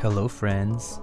Hello, friends.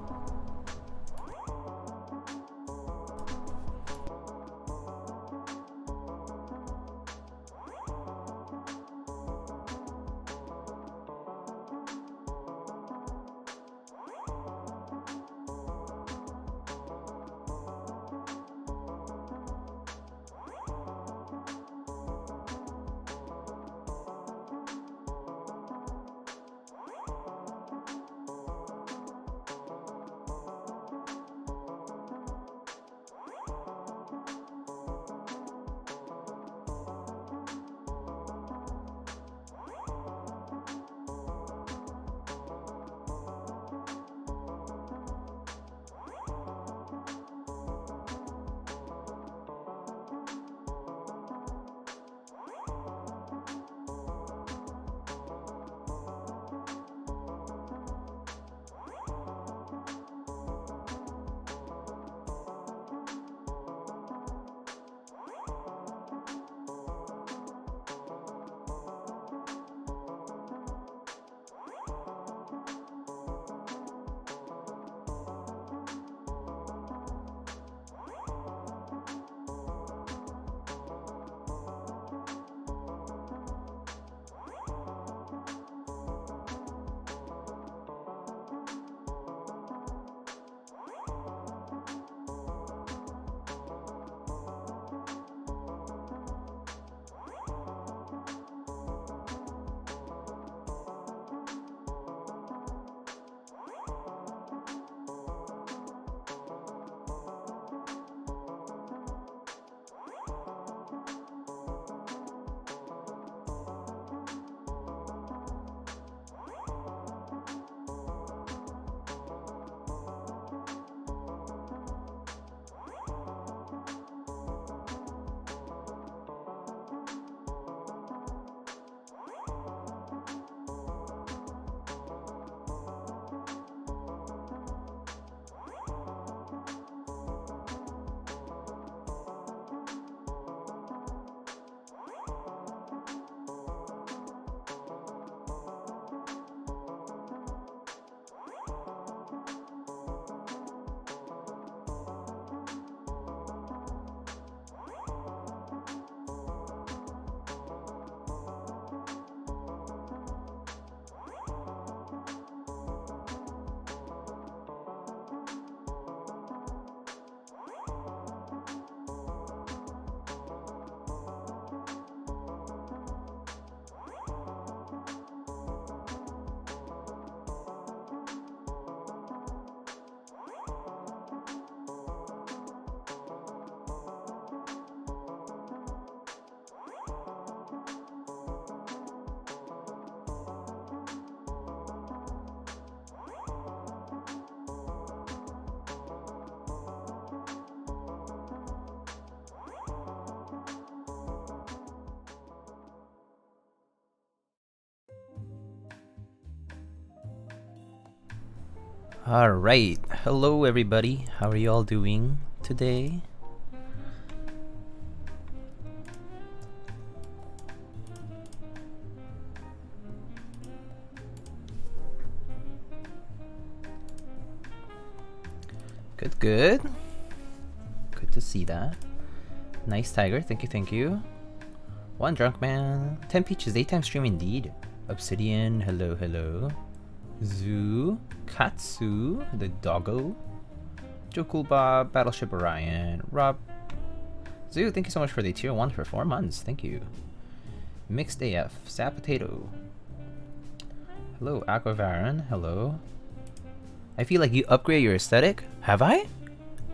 Alright, hello everybody, how are you all doing today? Good, good. Good to see that. Nice tiger, thank you, thank you. One drunk man. 10 peaches, daytime stream indeed. Obsidian, hello, hello. Zoo, Katsu, the doggo, Joe Cool Bob, Battleship Orion, Rob, Zoo, thank you so much for the tier 1 for 4 months, thank you. Mixed AF, Sap Potato, hello, Aquavaron, hello. I feel like you upgrade your aesthetic, have I?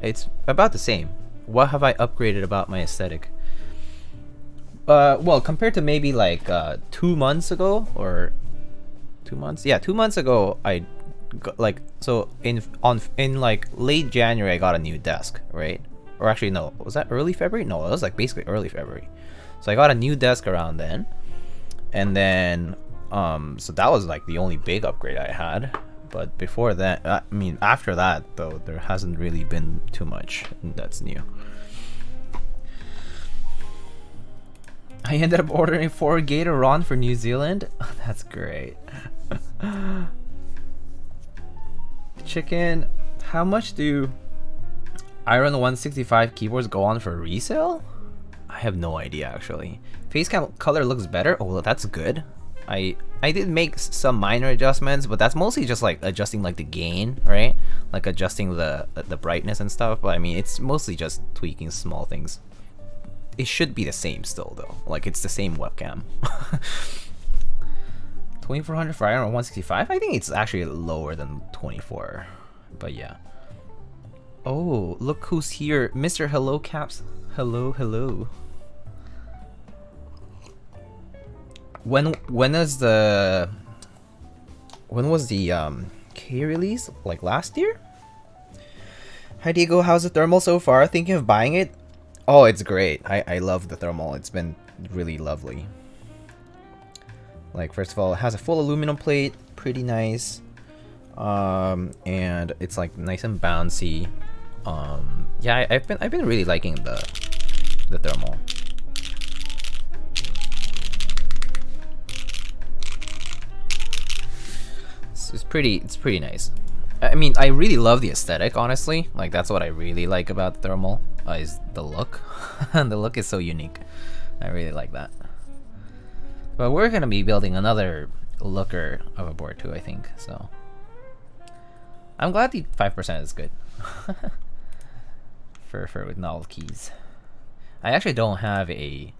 It's about the same. What have I upgraded about my aesthetic? Well, compared to maybe like 2 months ago, or 2 months? Yeah, 2 months ago, I got, like, so in like late January, I got a new desk, right? Or actually, no, was that early February? No, it was like basically early February. So I got a new desk around then, and then so that was like the only big upgrade I had. But before that, I mean, after that though, there hasn't really been too much that's new. I ended up ordering 4 Gatoron for New Zealand. Oh, that's great. Chicken, how much do Iron 165 keyboards go on for resale? I have no idea actually. Face cam color looks better. Oh, well, that's good. I did make some minor adjustments, but that's mostly just like adjusting like the gain, right? Like adjusting the brightness and stuff. But I mean, it's mostly just tweaking small things. It should be the same still though. Like it's the same webcam. 2400 for Iron 165? I think it's actually lower than 24. But yeah. Oh, look who's here. Mr. Hello Caps. Hello, hello. When was the K release? Like last year? Hi Diego, how's the thermal so far? Thinking of buying it? Oh, it's great. I love the thermal. It's been really lovely. Like, first of all, it has a full aluminum plate, pretty nice. And it's like nice and bouncy. Yeah, I've been really liking the thermal. It's pretty nice. I mean, I really love the aesthetic, honestly. Like, that's what I really like about the thermal, is the look. And the look is so unique. I really like that. But we're gonna be building another looker of a board too, I think. So I'm glad the 5% is good. for with novel keys. I actually don't have a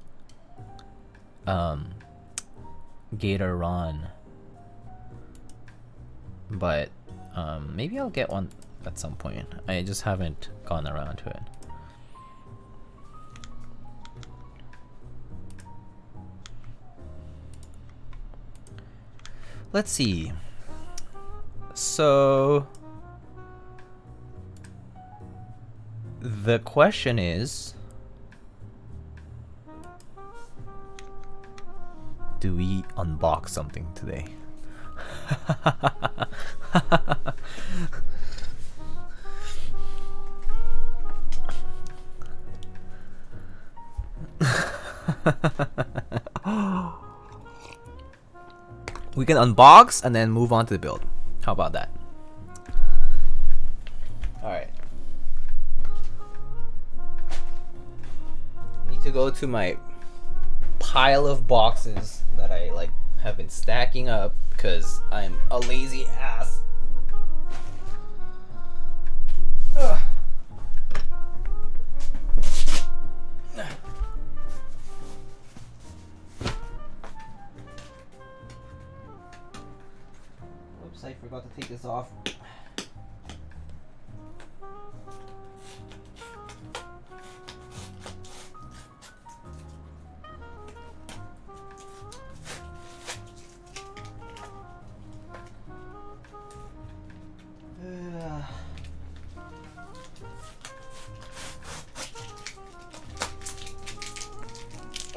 Gator Ron, but maybe I'll get one at some point. I just haven't gone around to it. Let's see. So the question is, do we unbox something today? We can unbox and then move on to the build. How about that? Alright. Need to go to my pile of boxes that I like have been stacking up because I'm a lazy ass. Ugh. Oops, I forgot to take this off.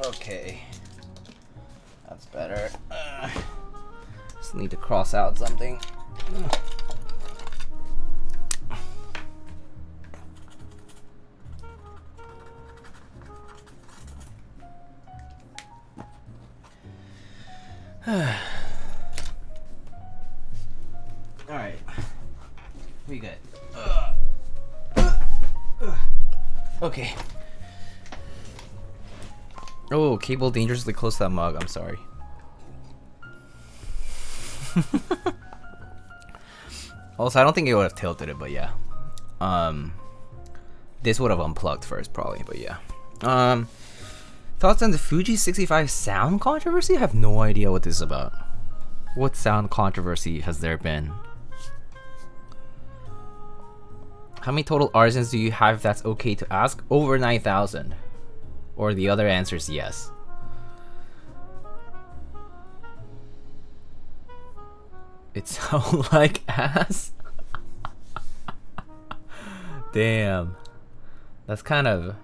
Okay, that's better. Just need to cross out something. Alright, we good. Okay. Oh, cable dangerously close to that mug. I'm sorry. Also, I don't think it would have tilted it, but yeah. This would have unplugged first, probably, but yeah. Thoughts on the Fuji 65 sound controversy? I have no idea what this is about. What sound controversy has there been? How many total artisans do you have, if that's okay to ask? Over 9,000. Or the other answer is yes. It sounds like ass. Damn. That's kind of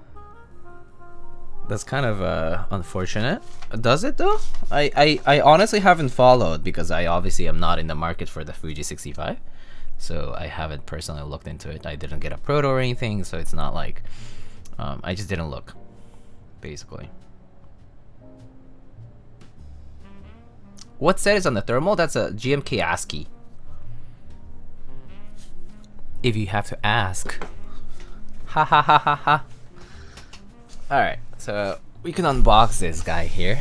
unfortunate. Does it though? I honestly haven't followed because I obviously am not in the market for the Fuji 65. So I haven't personally looked into it. I didn't get a proto or anything, so it's not like I just didn't look. Basically. What set is on the thermal? That's a GMK ASCII. if you have to ask. Ha ha ha ha ha. Alright, so we can unbox this guy here.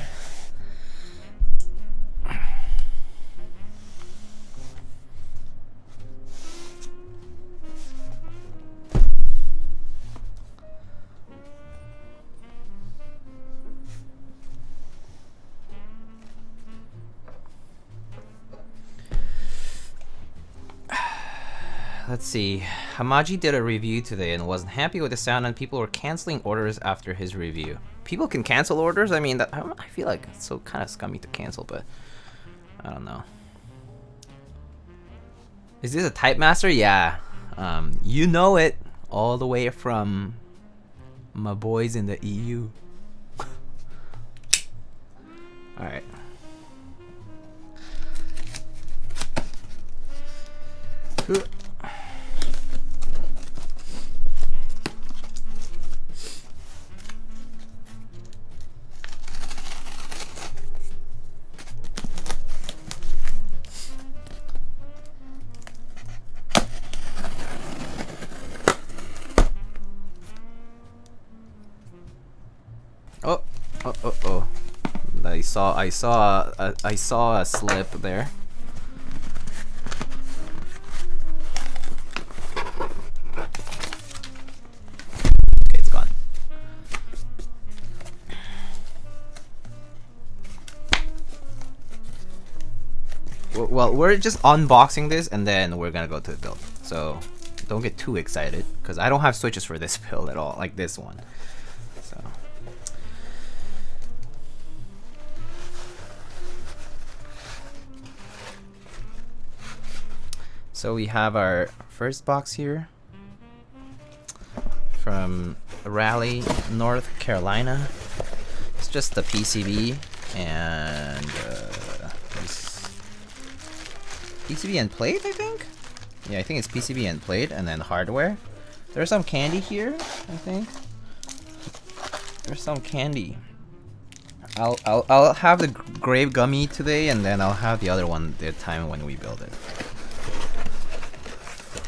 Let's see. Hamaji did a review today and wasn't happy with the sound, and people were canceling orders after his review. People can cancel orders? I mean, I feel like it's so kind of scummy to cancel, but I don't know. Is this a Type Master? Yeah. You know it. All the way from my boys in the EU. Alright. Oh. I saw a slip there. Okay, it's gone. Well, we're just unboxing this and then we're gonna go to the build. So don't get too excited because I don't have switches for this build at all, like this one. So we have our first box here from Raleigh, North Carolina. It's just the PCB and PCB and plate, I think. Yeah, I think it's PCB and plate, and then hardware. There's some candy here, I think. There's some candy. I'll have the grape gummy today, and then I'll have the other one the time when we build it.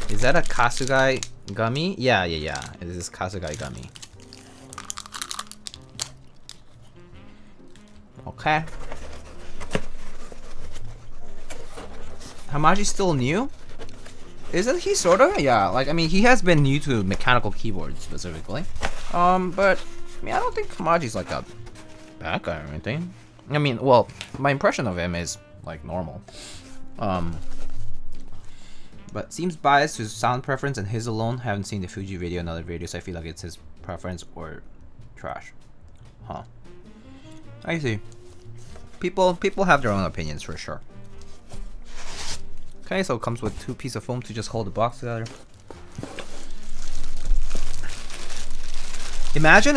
Is that a Kasugai gummy? Yeah. It is Kasugai gummy. Okay. Hamaji's still new? Isn't he sorta? Yeah, like, I mean, he has been new to mechanical keyboards specifically. But, I mean, I don't think Hamaji's like a bad guy or anything. I mean, well, my impression of him is, like, normal. But seems biased to sound preference and his alone. Haven't seen the Fuji video and other videos. I feel like it's his preference or trash. Huh. I see. People have their own opinions for sure. Okay, so it comes with 2 pieces of foam to just hold the box together. Imagine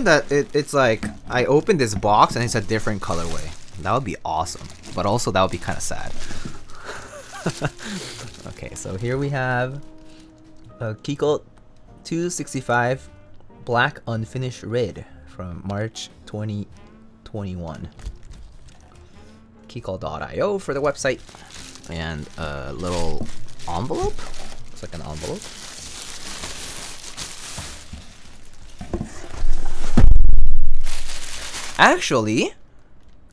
that it's like I open this box and it's a different colorway. That would be awesome. But also that would be kind of sad. Okay, so here we have a Keycaps 265 Black Unfinished Red from March 2021. Keycaps.io for the website. And a little envelope. Looks like an envelope. Actually,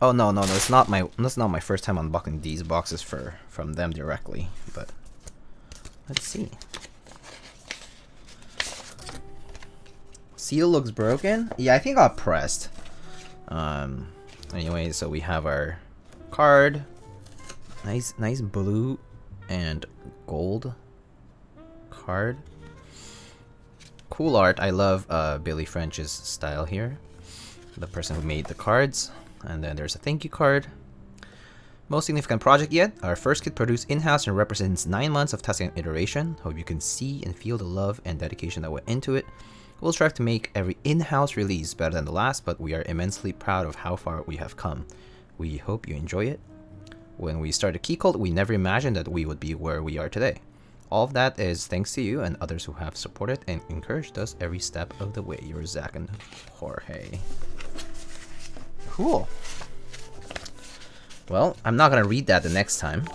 oh no, that's not my first time unboxing these boxes from them directly, but let's see. Seal looks broken. Yeah, I think I got pressed. Anyway, so we have our card. Nice blue and gold card. Cool art. I love Billy French's style here. The person who made the cards. And then there's a thank you card. Most significant project yet. Our first kit produced in-house and represents 9 months of testing and iteration. Hope you can see and feel the love and dedication that went into it. We'll strive to make every in-house release better than the last, but we are immensely proud of how far we have come. We hope you enjoy it. When we started Keycult, we never imagined that we would be where we are today. All of that is thanks to you and others who have supported and encouraged us every step of the way. You're Zach and Jorge. Cool. Well, I'm not gonna read that the next time.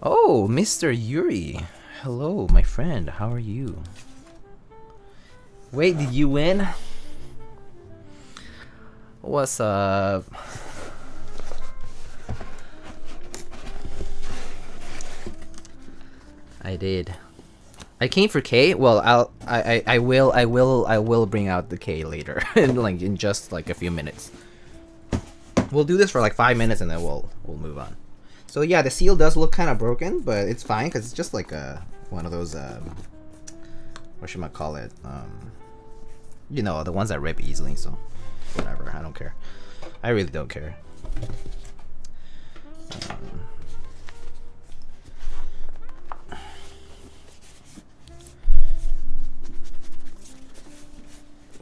Oh, Mr. Yuri. Hello, my friend. How are you? Wait, did you win? What's up? I did. I came for Kei. Well, I will bring out the Kei later, in just like a few minutes. We'll do this for like 5 minutes and then we'll move on. So yeah, the seal does look kind of broken, but it's fine because it's just like one of those what should I call it? You know, the ones that rip easily. So whatever, I don't care. I really don't care.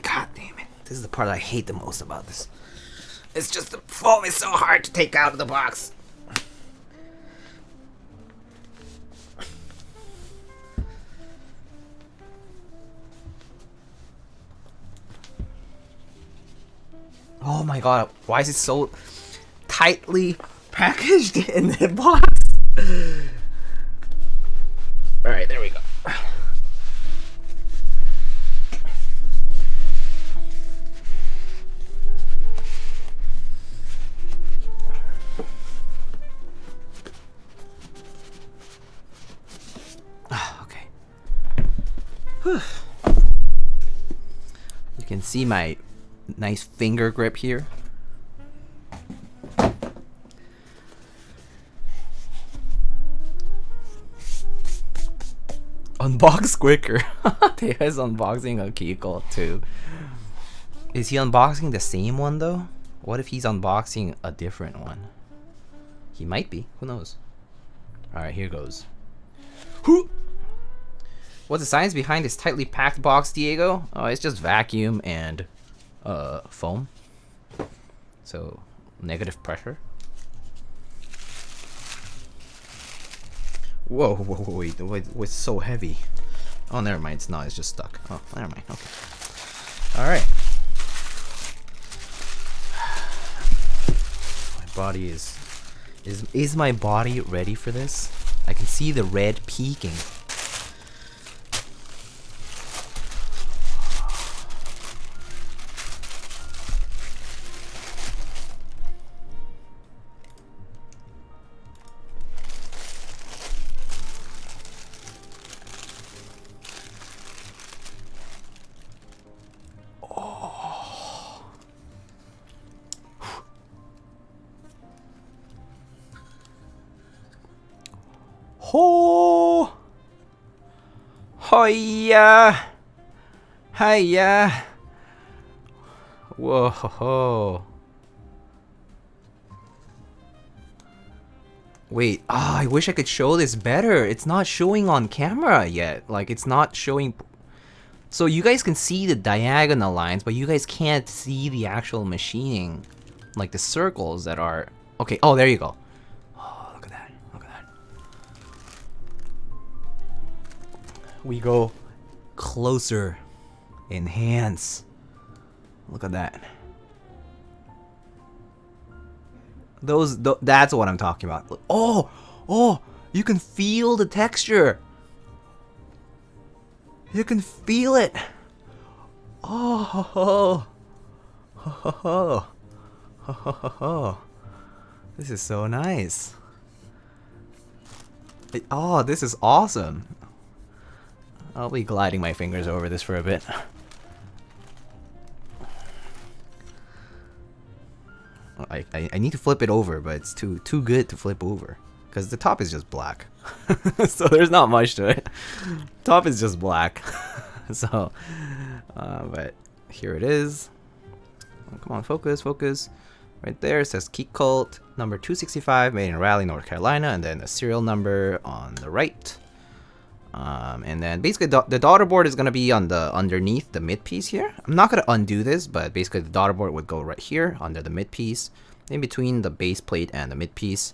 God damn it. This is the part I hate the most about this. It's just the foam is so hard to take out of the box. Oh my god, why is it so tightly packaged in the box? Alright, there we go. Okay. Whew. You can see my nice finger grip here. Unbox quicker. Teja's unboxing a Keycaps too. Is he unboxing the same one though? What if he's unboxing a different one? He might be. Who knows? Alright, here goes. What's the science behind this tightly packed box, Diego? Oh, it's just vacuum and foam. So negative pressure. Whoa, wait, it's so heavy. Oh, never mind, it's not, it's just stuck. Oh, never mind, okay. Alright. My body is my body ready for this? I can see the red peeking. Ho! Hoya! Hiya! Whoa! Ho, ho. Wait, I wish I could show this better. It's not showing on camera yet. Like, it's not showing. So you guys can see the diagonal lines, but you guys can't see the actual machining. Like the circles that are. Okay, oh, there you go. Oh, look at that. Look at that. We go closer. Enhance. Look at that. That's what I'm talking about. Oh, you can feel the texture. You can feel it. Oh, this is so nice. Oh, this is awesome. I'll be gliding my fingers over this for a bit. I need to flip it over, but it's too good to flip over because the top is just black. So there's not much to it. Top is just black. So but here it is. Oh, come on, focus. Right there it says Keycaps number 265, made in Raleigh, North Carolina, and then a serial number on the right. And then basically the daughter board is gonna be on the underneath the mid piece here. I'm not gonna undo this, but basically the daughter board would go right here under the mid piece, in between the base plate and the mid piece.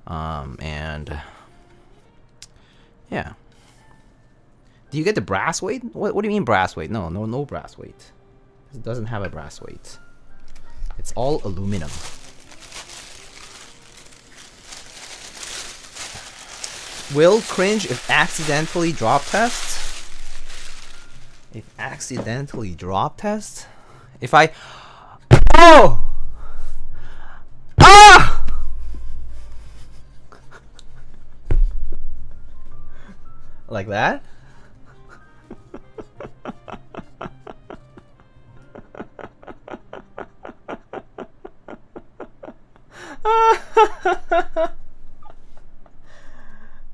And yeah. Do you get the brass weight? What do you mean brass weight? No brass weight. It doesn't have a brass weight. It's all aluminum. Will cringe if accidentally drop tests. If accidentally drop tests. If I. Oh! Ah! Like that?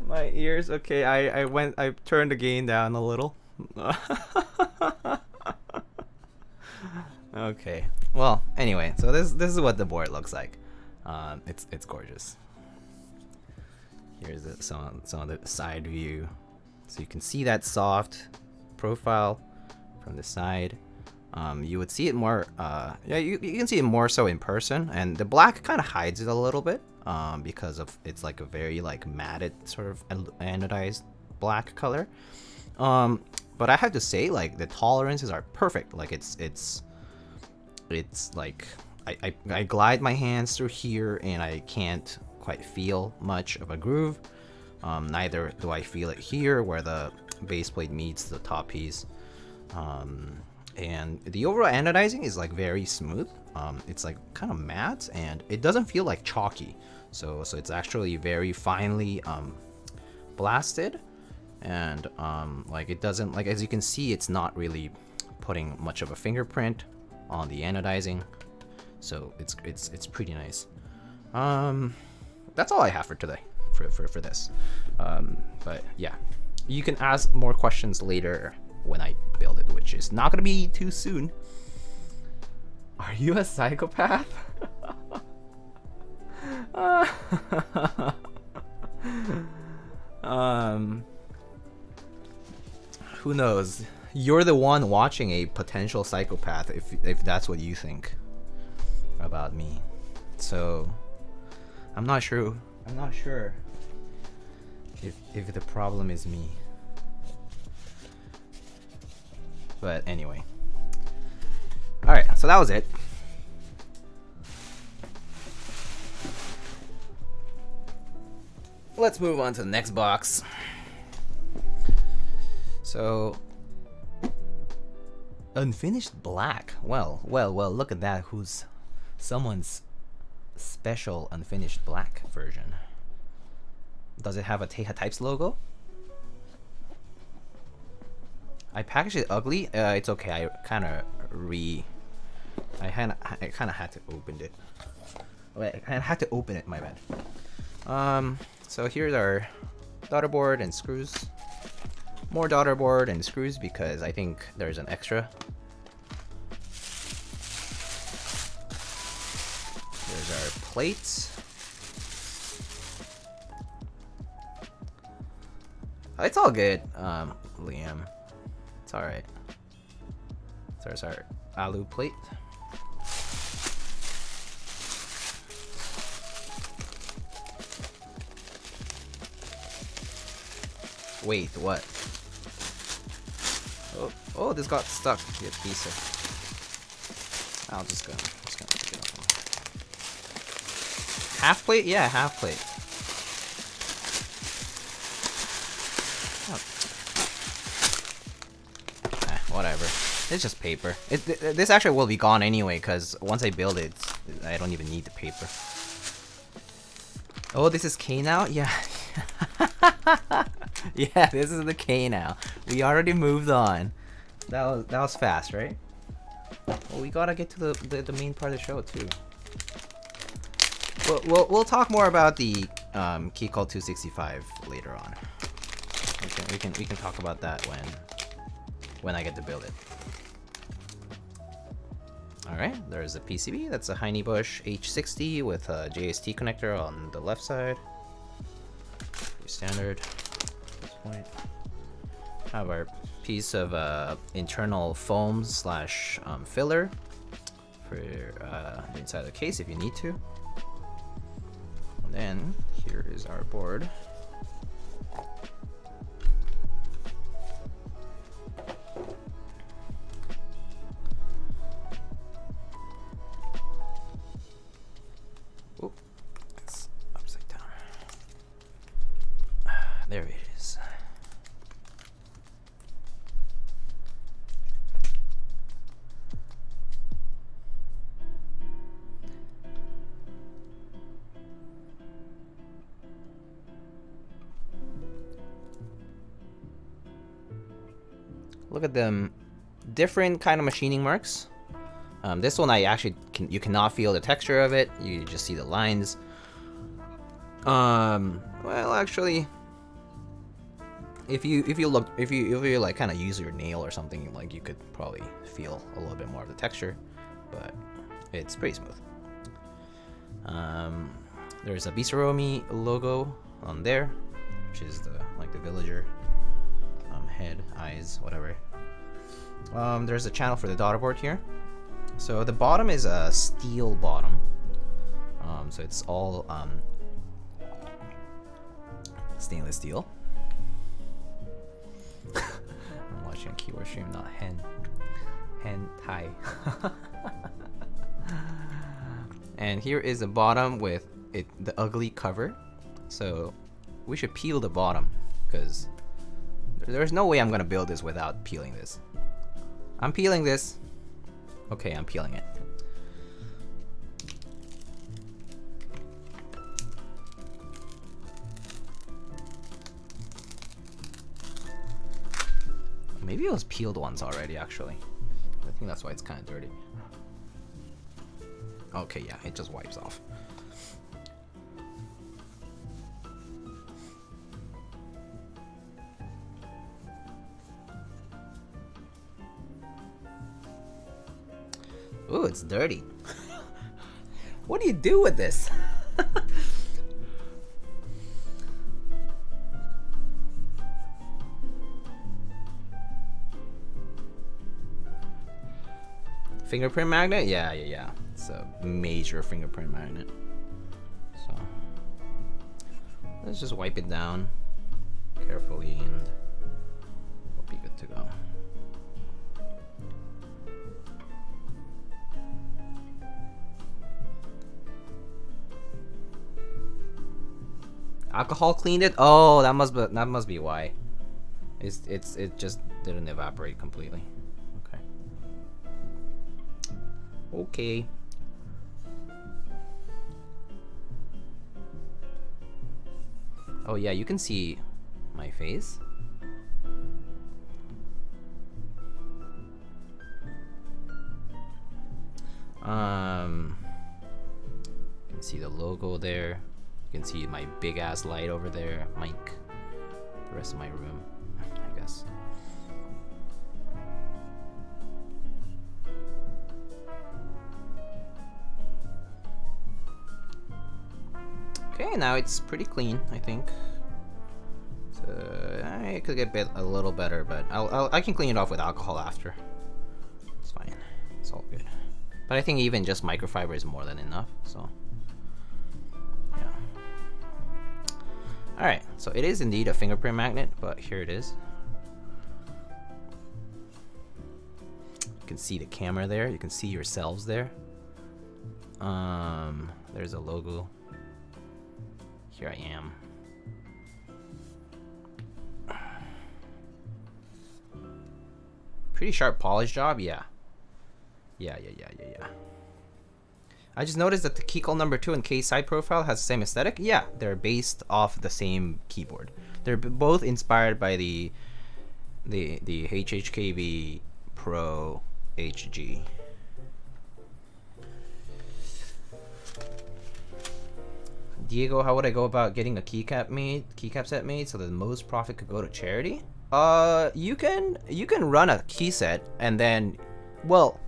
My ears. Okay, I turned the gain down a little. Okay. Well, anyway, so this is what the board looks like. It's gorgeous. Here's some of the side view, so you can see that soft profile from the side. You would see it more. Yeah, you can see it more so in person, and the black kind of hides it a little bit because of it's like a very like matted sort of anodized black color. But I have to say, like, the tolerances are perfect. Like it's like I glide my hands through here and I can't quite feel much of a groove. Neither do I feel it here where the base plate meets the top piece. And the overall anodizing is like very smooth. It's like kind of matte and it doesn't feel like chalky. So it's actually very finely blasted, and like it doesn't, like, as you can see, it's not really putting much of a fingerprint on the anodizing. So it's pretty nice. That's all I have for today for this. But yeah, you can ask more questions later when I build it, which is not gonna be too soon. Are you a psychopath? Who knows? You're the one watching a potential psychopath if that's what you think about me. So I'm not sure if the problem is me. But anyway. Alright, so that was it. Let's move on to the next box. So, unfinished black. Well, look at that. Who's someone's special unfinished black version? Does it have a Teha Types logo? I packaged it ugly. It's okay. I kind of had to open it. Wait, I had to open it. My bad. So here's our daughter board and screws. More daughter board and screws because I think there's an extra. There's our plates. It's all good, Liam. It's alright. There's our alu plate. Wait, what? Oh, this got stuck. You piece of. I'm just gonna pick it up. Half plate? Yeah, half plate. Whatever. It's just paper. This actually will be gone anyway, because once I build it, I don't even need the paper. Oh, this is K now? Yeah. Yeah, this is the K now. We already moved on. That was fast, right? Well, we gotta get to the main part of the show too. We'll talk more about the Keycall 265 later on. We can talk about that when I get to build it. Alright, there's a PCB. That's a Heine Bush H60 with a JST connector on the left side. Pretty standard at this point. Have our piece of internal foam slash filler for inside the case if you need to. And then here is our board. There it is. Look at them, different kind of machining marks. This one you cannot feel the texture of it. You just see the lines. Well, actually, if you like kind of use your nail or something, like you could probably feel a little bit more of the texture, but it's pretty smooth. There's a bisoromi logo on there, which is the villager. Head, eyes, whatever. There's a channel for the daughter board here. So the bottom is a steel bottom. So it's all stainless steel. I'm watching a keyword stream, not hentai. And here is the bottom with the ugly cover. So we should peel the bottom, because there's no way I'm gonna build this without peeling this. I'm peeling this. Okay, I'm peeling it. Maybe it was peeled once already, actually. I think that's why it's kind of dirty. Okay, yeah, it just wipes off. Ooh, it's dirty. What do you do with this? Fingerprint magnet? Yeah. It's a major fingerprint magnet. So let's just wipe it down carefully and we'll be good to go. Alcohol cleaned it? Oh, that must be why. It just didn't evaporate completely. Okay. Oh yeah, you can see my face. You can see the logo there. You can see my big ass light over there, mic, the rest of my room, I guess. Okay, now it's pretty clean, I think. So I could get a little better, but I can clean it off with alcohol after. It's fine. It's all good. But I think even just microfiber is more than enough. So yeah. All right. So it is indeed a fingerprint magnet, but here it is. You can see the camera there. You can see yourselves there. There's a logo. Here I am. Pretty sharp polish job, yeah. Yeah. I just noticed that the keycall number 2 and Kei side profile has the same aesthetic. Yeah, they're based off the same keyboard. They're both inspired by the HHKB Pro HG. Diego, how would I go about getting a keycap set made so that the most profit could go to charity? You can run a key set and then, well,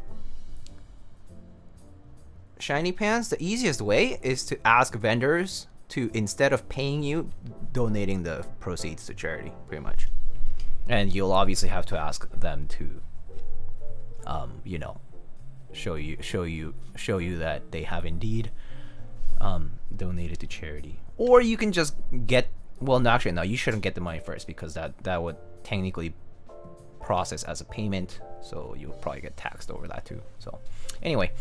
Shiny Pants, the easiest way is to ask vendors to, instead of paying you, donating the proceeds to charity, pretty much. And you'll obviously have to ask them to, you know, show you that they have indeed donated to charity. Or you can just get, well, no, actually, no, you shouldn't get the money first, because that would technically process as a payment, so you'll probably get taxed over that too. So anyway,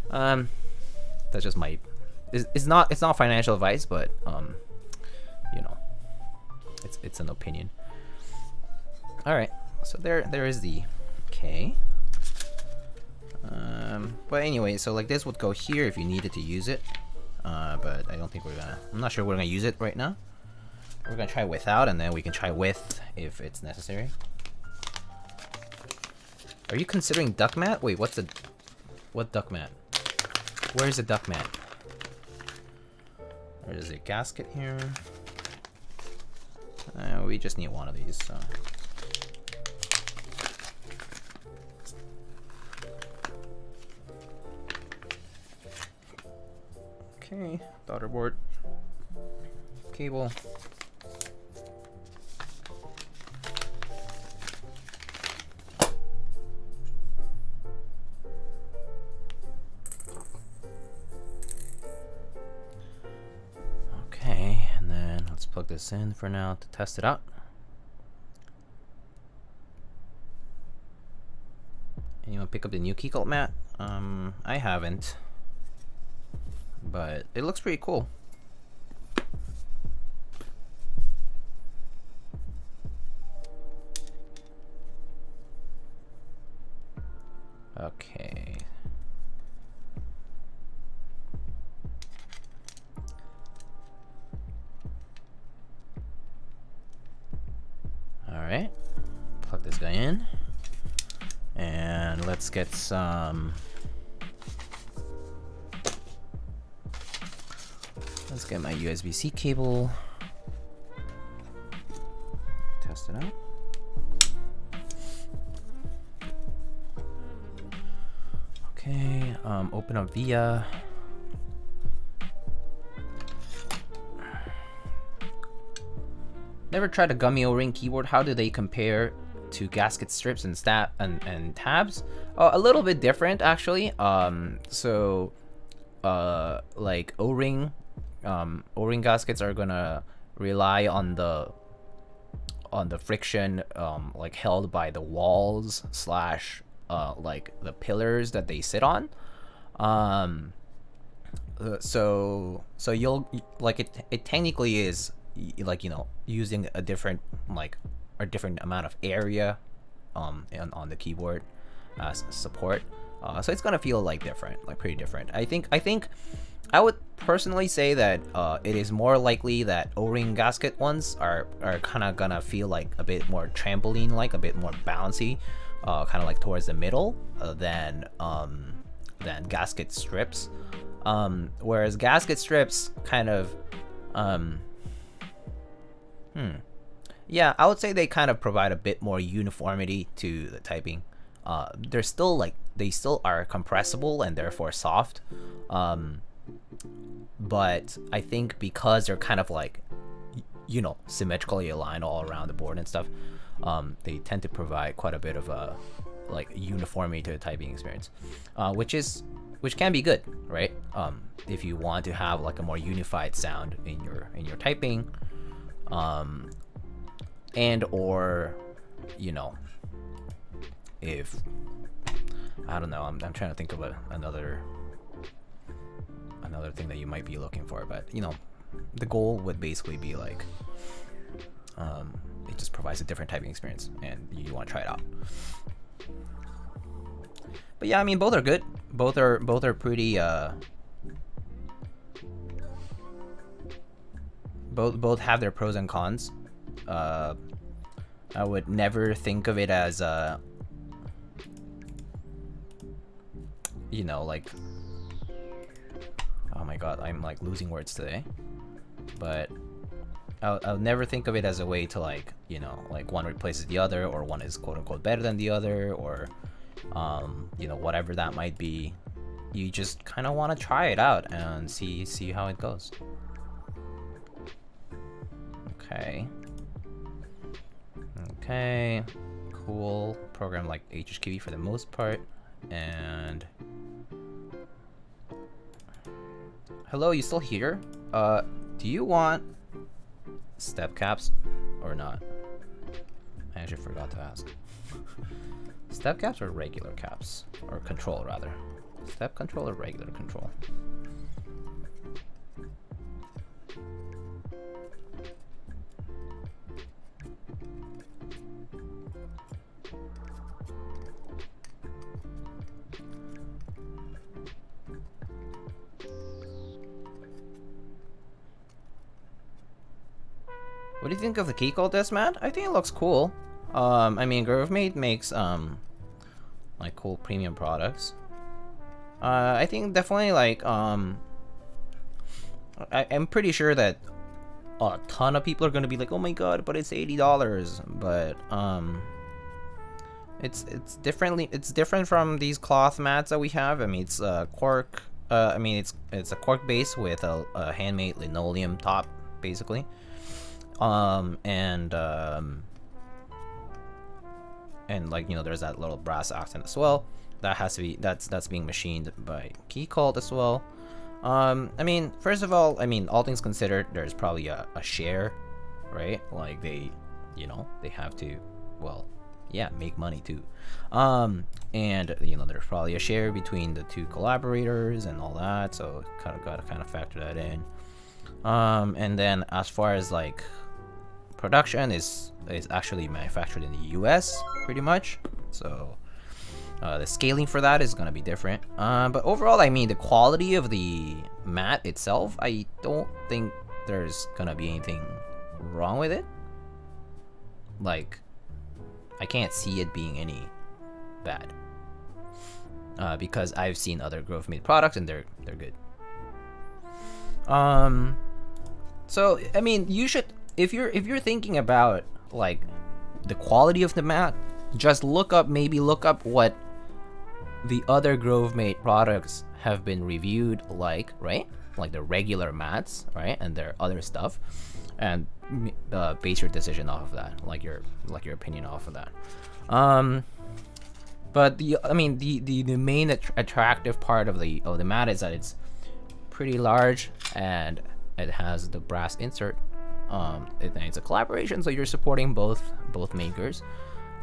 that's just my, it's not financial advice, but you know, it's an opinion. All right, so there is the Kei. But anyway, so like this would go here if you needed to use it. But I don't think I'm not sure we're gonna use it right now. We're gonna try without, and then we can try with if it's necessary. Are you considering duck mat? Wait, what duck mat? Where's the duck mat? There's a gasket here. We just need one of these, so. Okay, daughter board, cable. Okay, and then let's plug this in for now to test it out. Anyone pick up the new Keycaps mat? I haven't. But it looks pretty cool. Okay. All right. Plug this guy in. And let's get some. Let's get my USB-C cable. Test it out. Okay, open up via. Never tried a gummy O-ring keyboard. How do they compare to gasket strips and tabs? A little bit different actually. Like O-ring gaskets are gonna rely on the friction like held by the walls slash like the pillars that they sit on. So you'll like it technically is like, you know, using a different amount of area on the keyboard as support. So it's gonna feel like different, like pretty different. I think I would personally say that it is more likely that O-ring gasket ones are kind of gonna feel like a bit more trampoline-like, a bit more bouncy, kind of like towards the middle than gasket strips. Whereas gasket strips kind of, yeah, I would say they kind of provide a bit more uniformity to the typing. They're still like, they still are compressible and therefore soft. But I think because they're kind of like, you know, symmetrically aligned all around the board and stuff, they tend to provide quite a bit of a like uniformity to the typing experience, which can be good, right? If you want to have like a more unified sound in your typing, and or, you know, if I don't know, I'm trying to think of another thing that you might be looking for, but you know, the goal would basically be like, it just provides a different typing experience and you want to try it out. But yeah, I mean, both are good. Both are pretty both have their pros and cons. I would never think of it as you know, like, oh my god, I'm like losing words today. But I'll never think of it as a way to, like, you know, like one replaces the other, or one is quote unquote better than the other, or you know, whatever that might be. You just kind of want to try it out and see how it goes. Okay, cool. Program like HHKB for the most part. And hello, you still here? Do you want step caps or not? I actually forgot to ask. Step caps or regular caps? Or control, rather. Step control or regular control? What do you think of the Keycaps desk mat? I think it looks cool. I mean, GroveMate makes like cool premium products. I think definitely like I'm pretty sure that a ton of people are gonna be like, oh my god, but it's $80. But it's different from these cloth mats that we have. I mean, it's cork. I mean, it's a cork base with a handmade linoleum top, basically. And like, you know, there's that little brass accent as well. That has to be that's being machined by Keycaps as well. I mean, first of all, I mean, all things considered, there's probably a share, right? Like they, you know, they have to, well, yeah, make money too. And you know, there's probably a share between the two collaborators and all that, so kind of gotta factor that in. And then as far as like production is actually manufactured in the US pretty much, so the scaling for that is gonna be different. But overall, I mean, the quality of the mat itself, I don't think there's gonna be anything wrong with it. Like, I can't see it being any bad, because I've seen other GroveMate products and they're good. So I mean, you should, if you're thinking about like the quality of the mat, just look up what the other GroveMate products have been reviewed like, right? Like the regular mats, right? And their other stuff, and base your decision off of that, like your opinion off of that. But I mean, the main attractive part of the mat is that it's pretty large and it has the brass insert. It's a collaboration, so you're supporting both makers,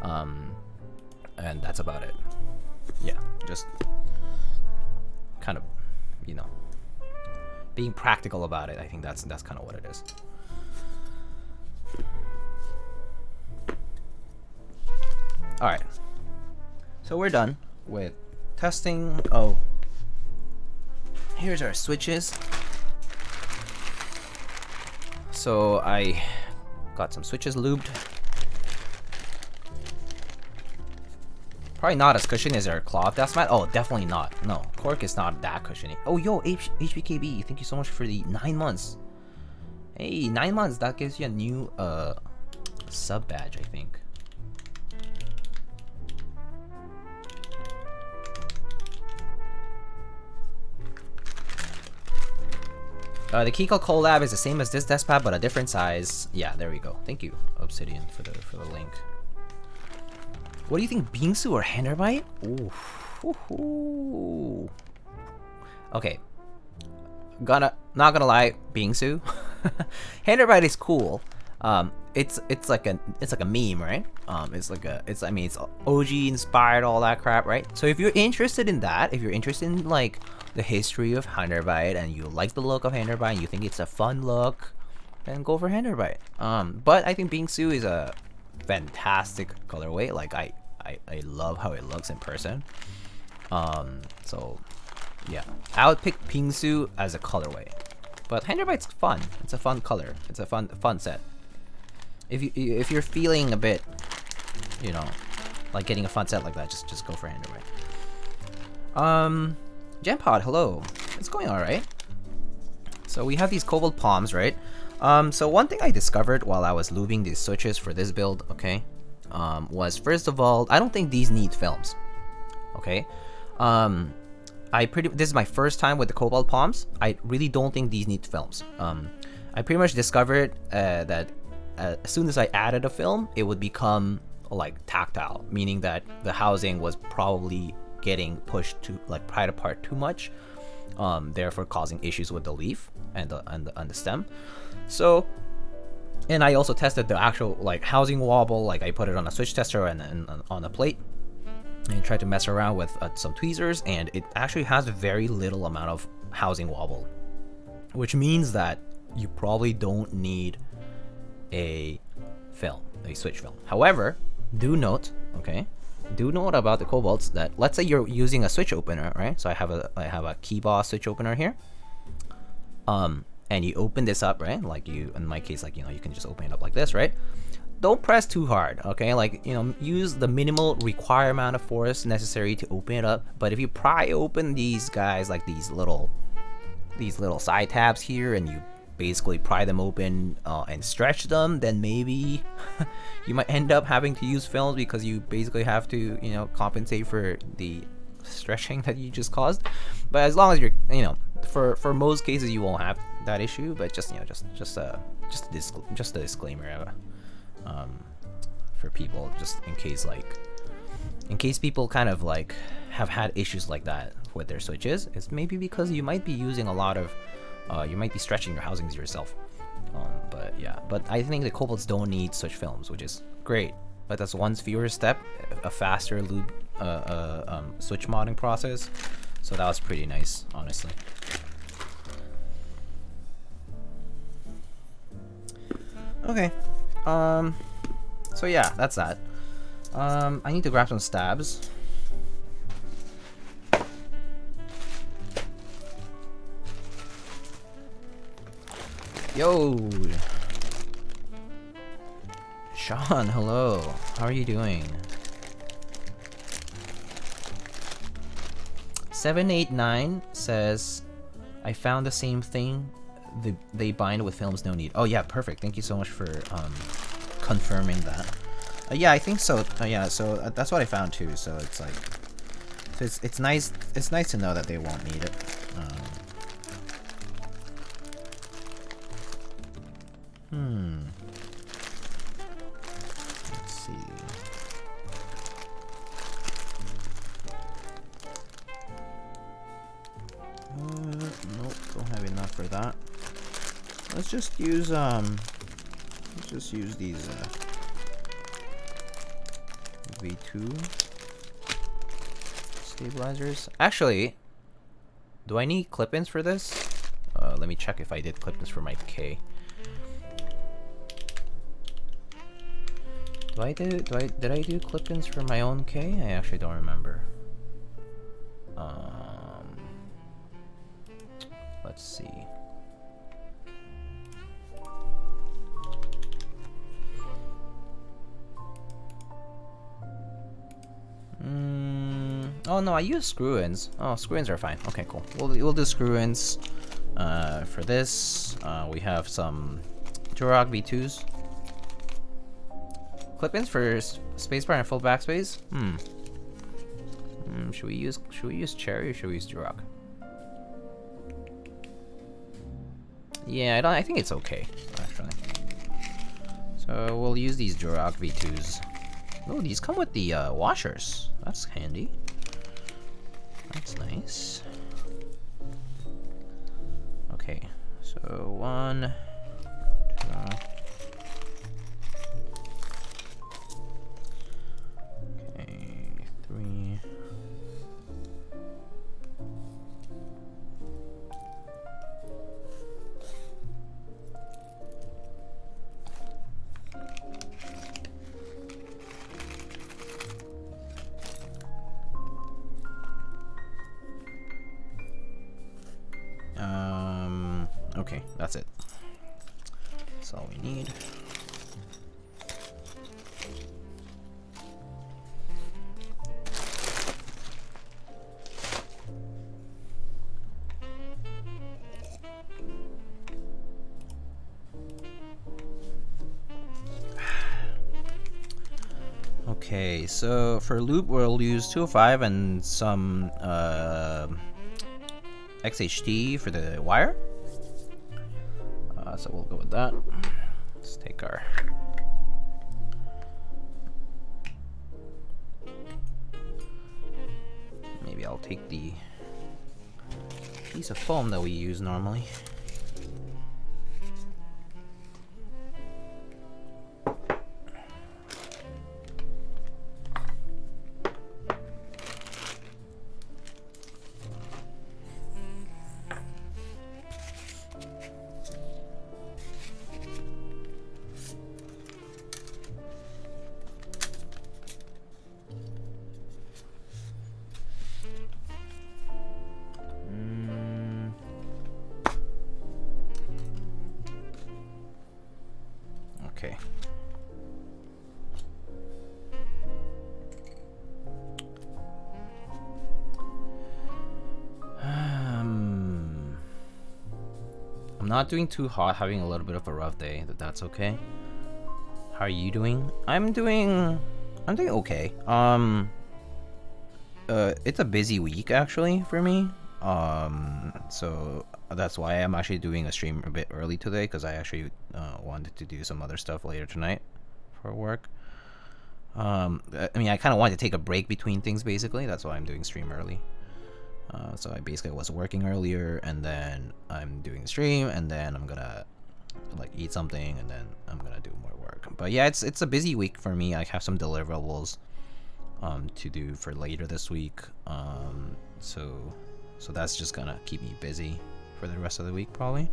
and that's about it. Yeah, just kind of, you know, being practical about it. I think that's kind of what it is. All right, so we're done with testing. Oh, here's our switches. So I got some switches lubed. Probably not as cushiony as our cloth desk mat. Oh, definitely not. No, cork is not that cushiony. Oh, yo, HBKB, thank you so much for the 9 months. Hey, 9 months, that gives you a new sub badge, I think. The Keycaps collab is the same as this desk pad, but a different size. Yeah, there we go. Thank you, Obsidian, for the link. What do you think, Bingsu or Handerbite? Ooh. Okay. Not gonna lie, Bingsu. Handerbite is cool. It's like a meme, right? It's OG inspired, all that crap, right? So if you're interested in that, if you're interested in like the history of Handerbite and you like the look of Handerbite and you think it's a fun look, then go for Handerbite. But I think Bingsu is a fantastic colorway. Like I love how it looks in person. So yeah, I would pick Bingsu as a colorway. But Handerbite's fun. It's a fun color. It's a fun set. If you're feeling a bit, you know, like getting a fun set like that, just go for Handerbite. Jampod, hello. It's going all right. So we have these cobalt palms, right? So one thing I discovered while I was lubing these switches for this build, okay, was first of all, I don't think these need films. Okay. This is my first time with the cobalt palms. I really don't think these need films. I pretty much discovered that as soon as I added a film, it would become like tactile, meaning that the housing was probably getting pushed to like pried apart too much, therefore causing issues with the leaf and the stem. So, and I also tested the actual like housing wobble. Like I put it on a switch tester and on a plate, and tried to mess around with some tweezers, and it actually has a very little amount of housing wobble, which means that you probably don't need a switch film. However, do note about the Cobalts that, let's say you're using a switch opener, right? So I have a Keyboss switch opener here. and you open this up, right? Like you, in my case, like, you know, you can just open it up like this, right? Don't press too hard, okay? Like, you know, use the minimal required amount of force necessary to open it up. But if you pry open these guys, like these little side tabs here, and you basically pry them open and stretch them, then maybe you might end up having to use films, because you basically have to, you know, compensate for the stretching that you just caused. But as long as you're, you know, for most cases you won't have that issue. But just, you know, just a disclaimer for people, just in case people kind of like have had issues like that with their switches. It's maybe because you might be using a lot of you might be stretching your housings yourself. But yeah, but I think the Cobalts don't need switch films, which is great. But that's one fewer step, a faster lube switch modding process. So that was pretty nice, honestly. Okay. So yeah, that's that. I need to grab some stabs. Yo! Sean, hello. How are you doing? 789 says, I found the same thing. They bind with films, no need. Oh yeah, perfect. Thank you so much for confirming that. Yeah, I think so. Yeah, so that's what I found too. So it's like, so it's nice. It's nice to know that they won't need it. Let's see. Nope, don't have enough for that. Let's just use these V2 stabilizers. Actually, do I need clip-ins for this? Let me check if I did clip-ins for my K. Did I do clip-ins for my own K? I actually don't remember. Let's see. Oh no, I use screw-ins. Oh, screw-ins are fine. Okay, cool. We'll do screw-ins. For this, we have some Durock V2s. Clip-ins for spacebar and full backspace. Should we use Cherry or should we use Durock? Yeah, I think it's okay, actually. So we'll use these Durock V2s. Oh, these come with the washers. That's handy. That's nice. Okay, so 1, 2. Okay, 3. Okay, that's it. That's all we need. Okay, so for Lube we'll use 205 and some XHT for the wire. So we'll go with that. Let's take our maybe I'll take the piece of foam that we use normally. Okay. I'm not doing too hot, having a little bit of a rough day, but that's okay. How are you doing? I'm doing okay. It's a busy week actually for me. So that's why I'm actually doing a stream a bit early today, because I actually wanted to do some other stuff later tonight for work. I mean, I kind of wanted to take a break between things, basically. That's why I'm doing stream early. So I basically was working earlier, and then I'm doing the stream, and then I'm gonna like eat something, and then I'm gonna do more work. But yeah, it's a busy week for me. I have some deliverables to do for later this week. So that's just gonna keep me busy for the rest of the week probably.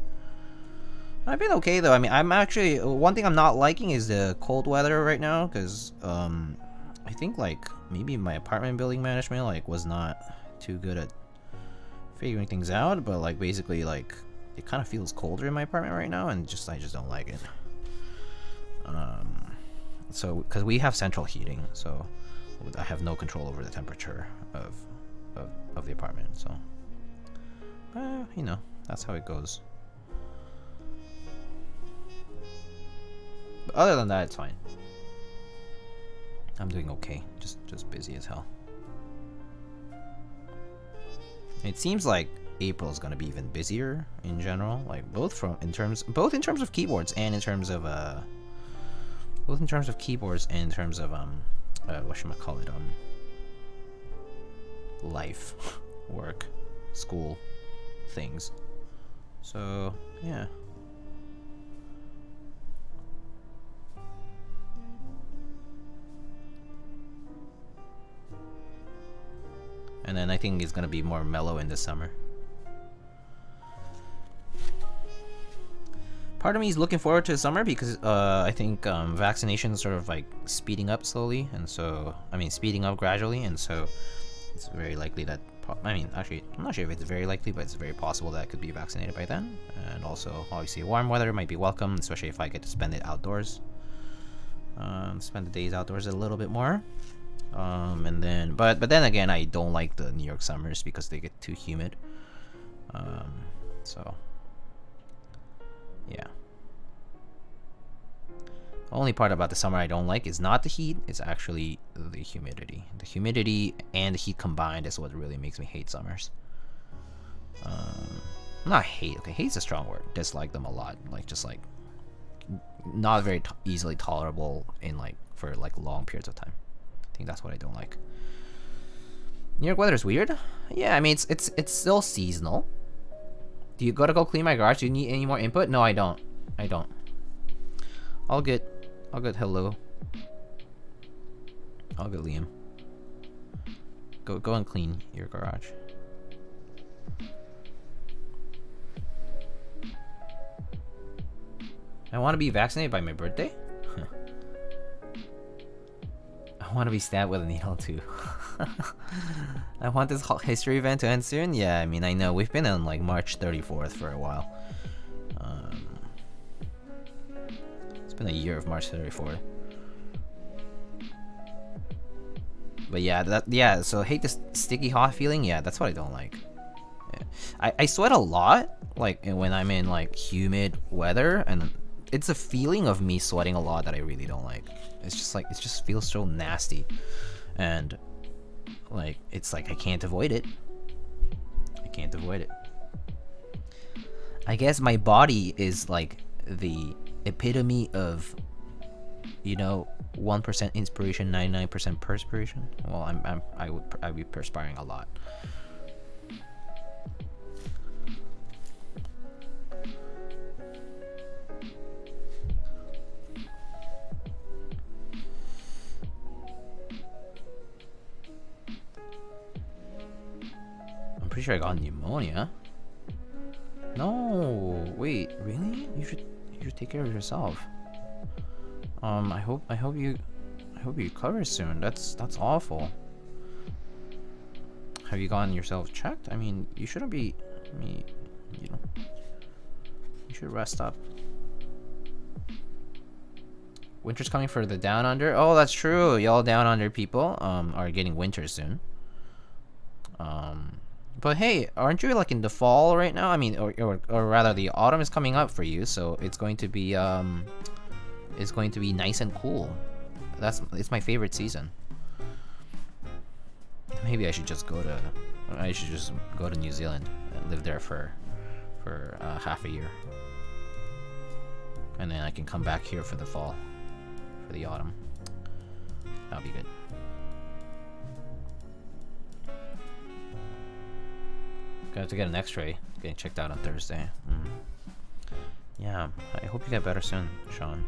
I've been okay though. I mean, I'm actually, one thing I'm not liking is the cold weather right now, because I think like maybe my apartment building management like was not too good at figuring things out, but like basically like it kind of feels colder in my apartment right now, and I just don't like it. So because we have central heating, so I have no control over the temperature of the apartment. So you know, that's how it goes. But other than that, it's fine. I'm doing okay. Just busy as hell. It seems like April is gonna be even busier in general, like both in terms of keyboards and in terms of whatchamacallit, life, work, school, things. So yeah. And then I think it's gonna be more mellow in the summer. Part of me is looking forward to the summer because I think vaccination is sort of like speeding up slowly, and so speeding up gradually, and so it's very likely that actually I'm not sure if it's very likely, but it's very possible that I could be vaccinated by then. And also obviously warm weather might be welcome, especially if I get to spend it outdoors. Spend the days outdoors a little bit more. And then but then again, I don't like the New York summers because they get too humid. So yeah. Only part about the summer I don't like is not the heat, it's actually the humidity. The humidity and the heat combined is what really makes me hate summers. Not hate, okay, hate's a strong word. Dislike them a lot, like just like not very easily tolerable in for long periods of time. I think that's what I don't like. New York weather is weird. Yeah, I mean it's still seasonal. Do you gotta go clean my garage? Do you need any more input? No, I don't. All good. Hello. All good, Liam. Go and clean your garage. I want to be vaccinated by my birthday? I want to be stabbed with a needle too. I want this history event to end soon. Yeah, I mean, I know we've been on like March 34th for a while. It's been a year of March 34th. But yeah, so hate this sticky hot feeling. Yeah, that's what I don't like. Yeah. I sweat a lot, like when I'm in like humid weather, and it's a feeling of me sweating a lot that I really don't like. It's just like, it just feels so nasty, and like it's like I can't avoid it. I guess my body is like the epitome of, 1% inspiration, 99% perspiration. Well, I'd be perspiring a lot. I'm pretty sure I got pneumonia. No, wait, really? You should take care of yourself. I hope you recover soon. That's awful. Have you gotten yourself checked? I mean, you shouldn't be. You should rest up. Winter's coming for the down under. Oh, that's true. Y'all down under people are getting winter soon. But hey, aren't you like in the fall right now? I mean, or rather, the autumn is coming up for you, so it's going to be nice and cool. It's my favorite season. Maybe I should just go to New Zealand and live there for half a year, and then I can come back here for the fall, for the autumn. That'll be good. Got to get an X-ray. Getting checked out on Thursday. Yeah, I hope you get better soon, Sean.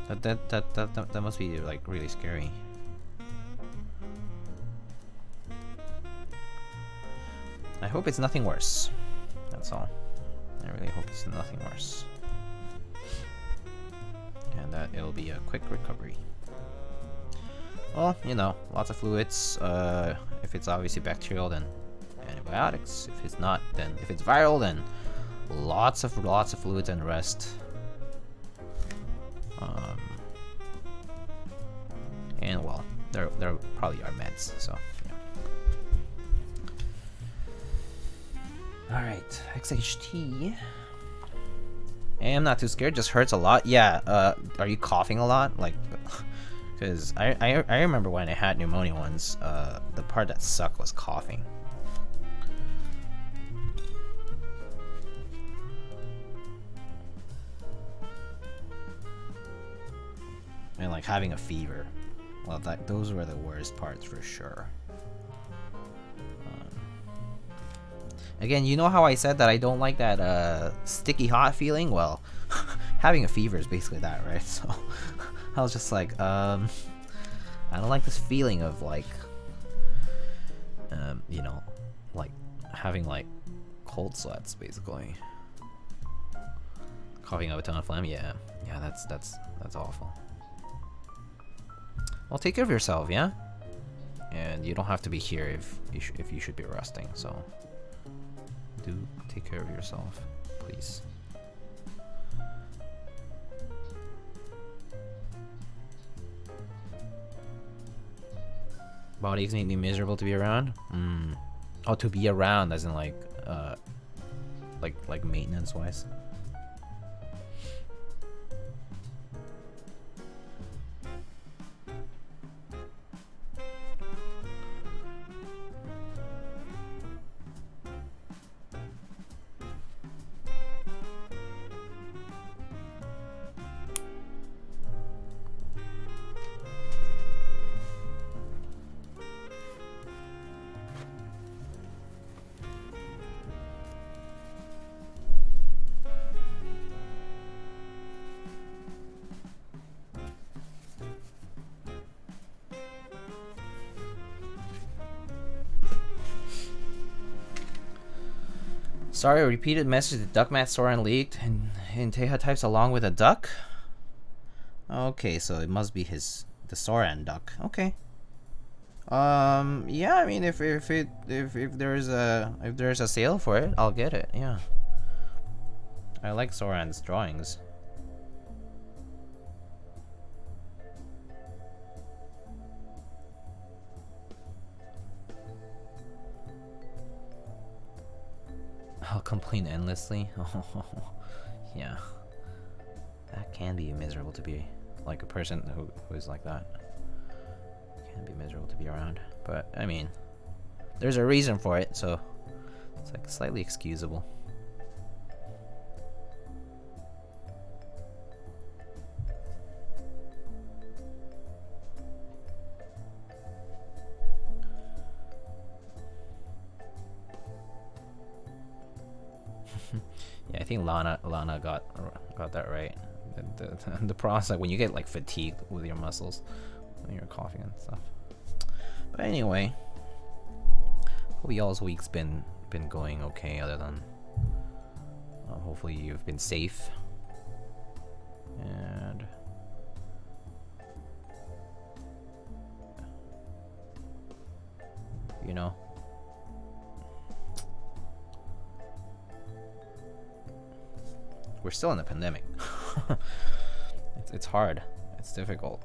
That must be like really scary. I hope it's nothing worse. That's all. I really hope it's nothing worse. And that it'll be a quick recovery. Well, you know, lots of fluids. If it's obviously bacterial, then antibiotics. If it's not, then if it's viral, then lots of fluids and rest. And well, there probably are meds. So yeah. All right, XHT. I'm not too scared. Just hurts a lot. Yeah. Are you coughing a lot? Like. Because I remember when I had pneumonia once, the part that sucked was coughing. And like having a fever. Well, those were the worst parts for sure. Again, you know how I said that I don't like that sticky hot feeling? Well, having a fever is basically that, right? So I was just like, I don't like this feeling of like, you know, like having like cold sweats basically. Coughing up a ton of phlegm, yeah, that's awful. Well, take care of yourself, yeah. And you don't have to be here if you should be resting. So do take care of yourself, please. Body aches make me miserable to be around. Oh, to be around, as in like maintenance wise. Sorry, a repeated message. The duck mat Soren leaked, and Teha types along with a duck. Okay, so it must be the Soren duck. Okay. Yeah. I mean, if there's a sale for it, I'll get it. Yeah. I like Soren's drawings. I'll complain endlessly. Oh, yeah. That can be miserable to be like a person who is like that. Can be miserable to be around. But I mean, there's a reason for it, so it's like slightly excusable. Yeah, I think Lana got that right. The process, like when you get like fatigued with your muscles when you're coughing and stuff. But anyway, hope y'all's week's been going okay. Other than hopefully you've been safe and you know. We're still in a pandemic. It's hard. It's difficult.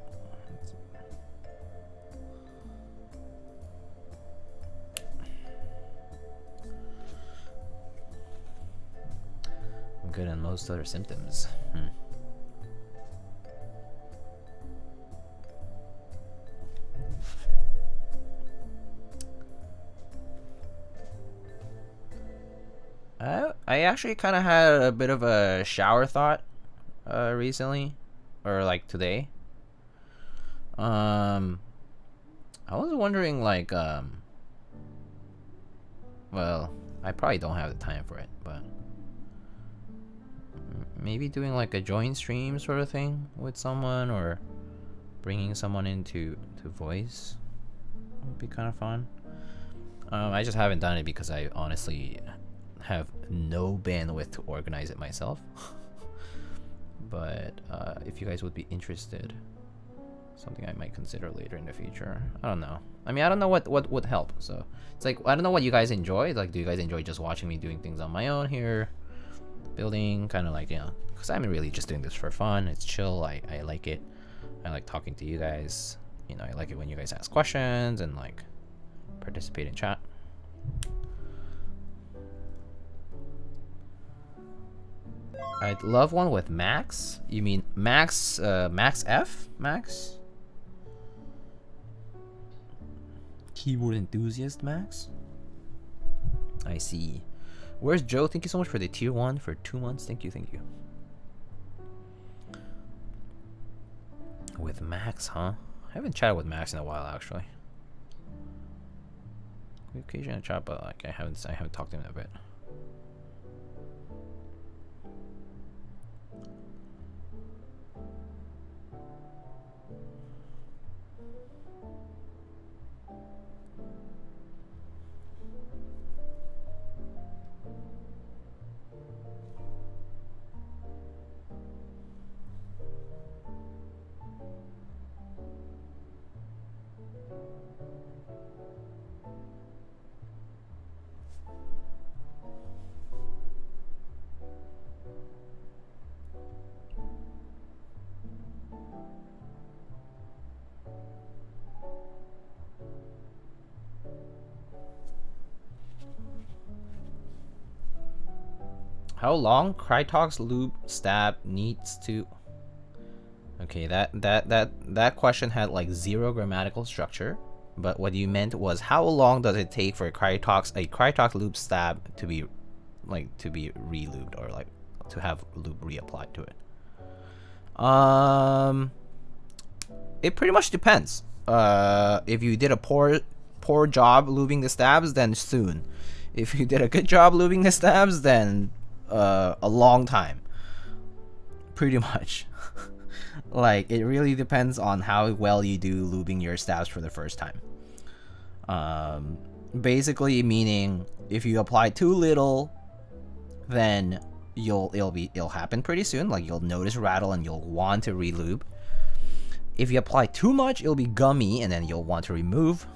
I'm good on most other symptoms. I actually kind of had a bit of a shower thought recently, or like today. I was wondering, like, well, I probably don't have the time for it, but maybe doing like a joint stream sort of thing with someone, or bringing someone into voice would be kind of fun. I just haven't done it because I honestly have no bandwidth to organize it myself. But if you guys would be interested, something I might consider later in the future. I don't know. I mean, I don't know what would help. So it's like, I don't know what you guys enjoy. Like, do you guys enjoy just watching me doing things on my own here, building, kind of like, you know, because I'm really just doing this for fun. It's chill. I like it. I like talking to you guys. You know, I like it when you guys ask questions and like participate in chat. I'd love one with Max. You mean Max? Max F? Max? Keyboard enthusiast Max? I see. Where's Joe? Thank you so much for the tier 1 for 2 months. Thank you, thank you. With Max, huh? I haven't chatted with Max in a while, actually. We occasionally chat, but like I haven't talked to him in a bit. How long Krytox lube stab needs to? Okay, that question had like 0 grammatical structure, but what you meant was how long does it take for a Krytox lube stab to be re-lubed, or like to have lube reapplied to it? It pretty much depends. If you did a poor job lubing the stabs, then soon. If you did a good job lubing the stabs, then a long time. Pretty much. Like, it really depends on how well you do lubing your stabs for the first time. Basically meaning if you apply too little, then it'll happen pretty soon. Like, you'll notice rattle and you'll want to re-lube. If you apply too much, it'll be gummy and then you'll want to remove,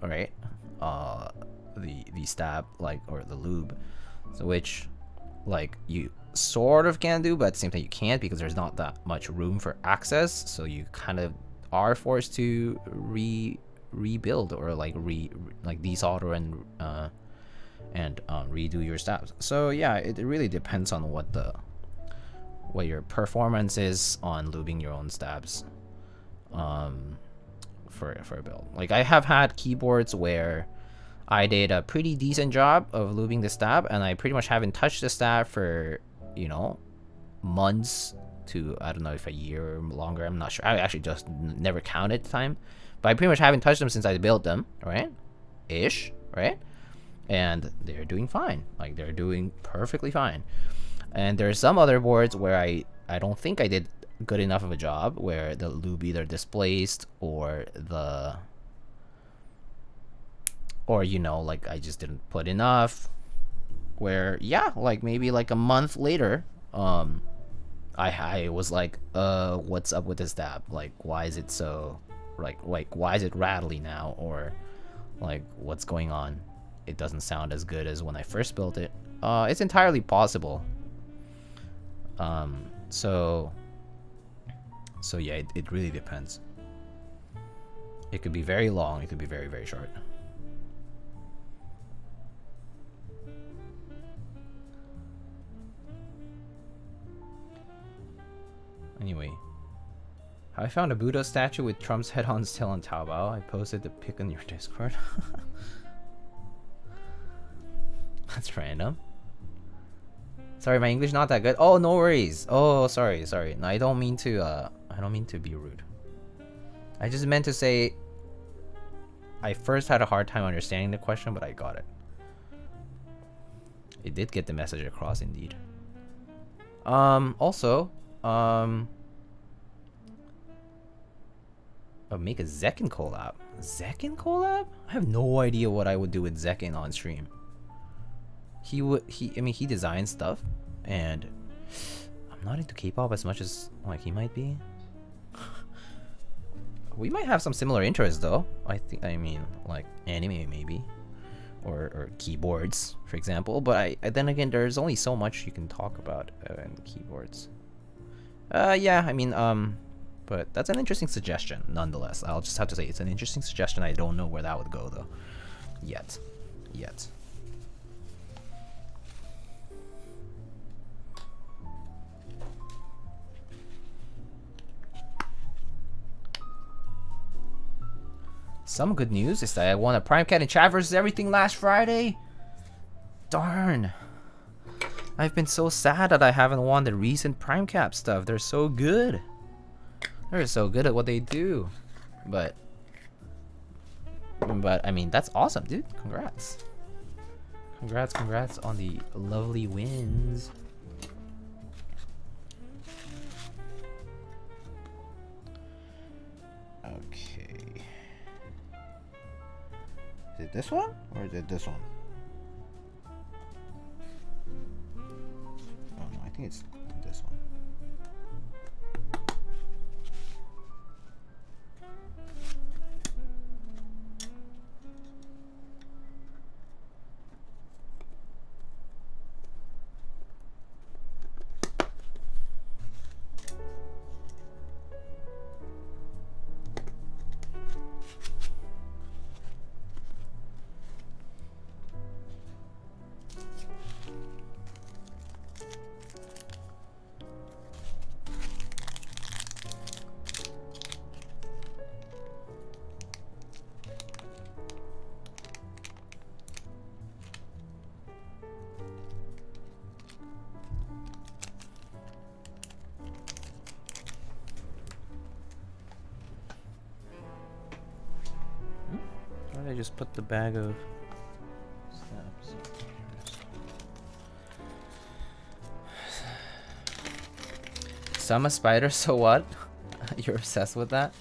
right? The stab, like, or the lube. So which, like, you sort of can do, but at the same time you can't, because there's not that much room for access. So you kind of are forced to rebuild, or like desolder and redo your stabs. So yeah, it really depends on what your performance is on lubing your own stabs for a build. Like, I have had keyboards where I did a pretty decent job of lubing the stab, and I pretty much haven't touched the stab for, you know, months to, I don't know if a year or longer, I'm not sure. I actually just never counted time, but I pretty much haven't touched them since I built them, right? Ish, right? And they're doing fine. Like, they're doing perfectly fine. And there's some other boards where I don't think I did good enough of a job, where the lube either displaced or you know, like, I just didn't put enough, where, yeah, like, maybe like a month later, I was like, what's up with this stab? Like, why is it so, like why is it rattly now? Or like, what's going on? It doesn't sound as good as when I first built it. It's entirely possible. So yeah, it really depends. It could be very long, it could be very, very short. Anyway, I found a Buddha statue with Trump's head on still on Taobao. I posted the pic on your Discord. That's random. Sorry, my English not that good. Oh, no worries. Oh, sorry. No, I don't mean to be rude. I just meant to say I first had a hard time understanding the question, but I got it. It did get the message across indeed. Also, make a Zekin collab. Zekin collab? I have no idea what I would do with Zekin on stream. I mean, he designs stuff, and I'm not into K-pop as much as like he might be. We might have some similar interests though. I mean, like anime maybe, or keyboards, for example. But then again, there's only so much you can talk about in keyboards. Yeah, I mean, but that's an interesting suggestion nonetheless. I'll just have to say it's an interesting suggestion. I don't know where that would go though, yet. Some good news is that I won a Prime Cat in chat versus everything last Friday. Darn. I've been so sad that I haven't won the recent Prime Cap stuff. They're so good. They're so good at what they do. But I mean, that's awesome, dude. Congrats. Congrats on the lovely wins. Okay. Is it this one or is it this one? Oh no, I think it's this one. I just put the bag of snaps. Some a spider, so what? You're obsessed with that?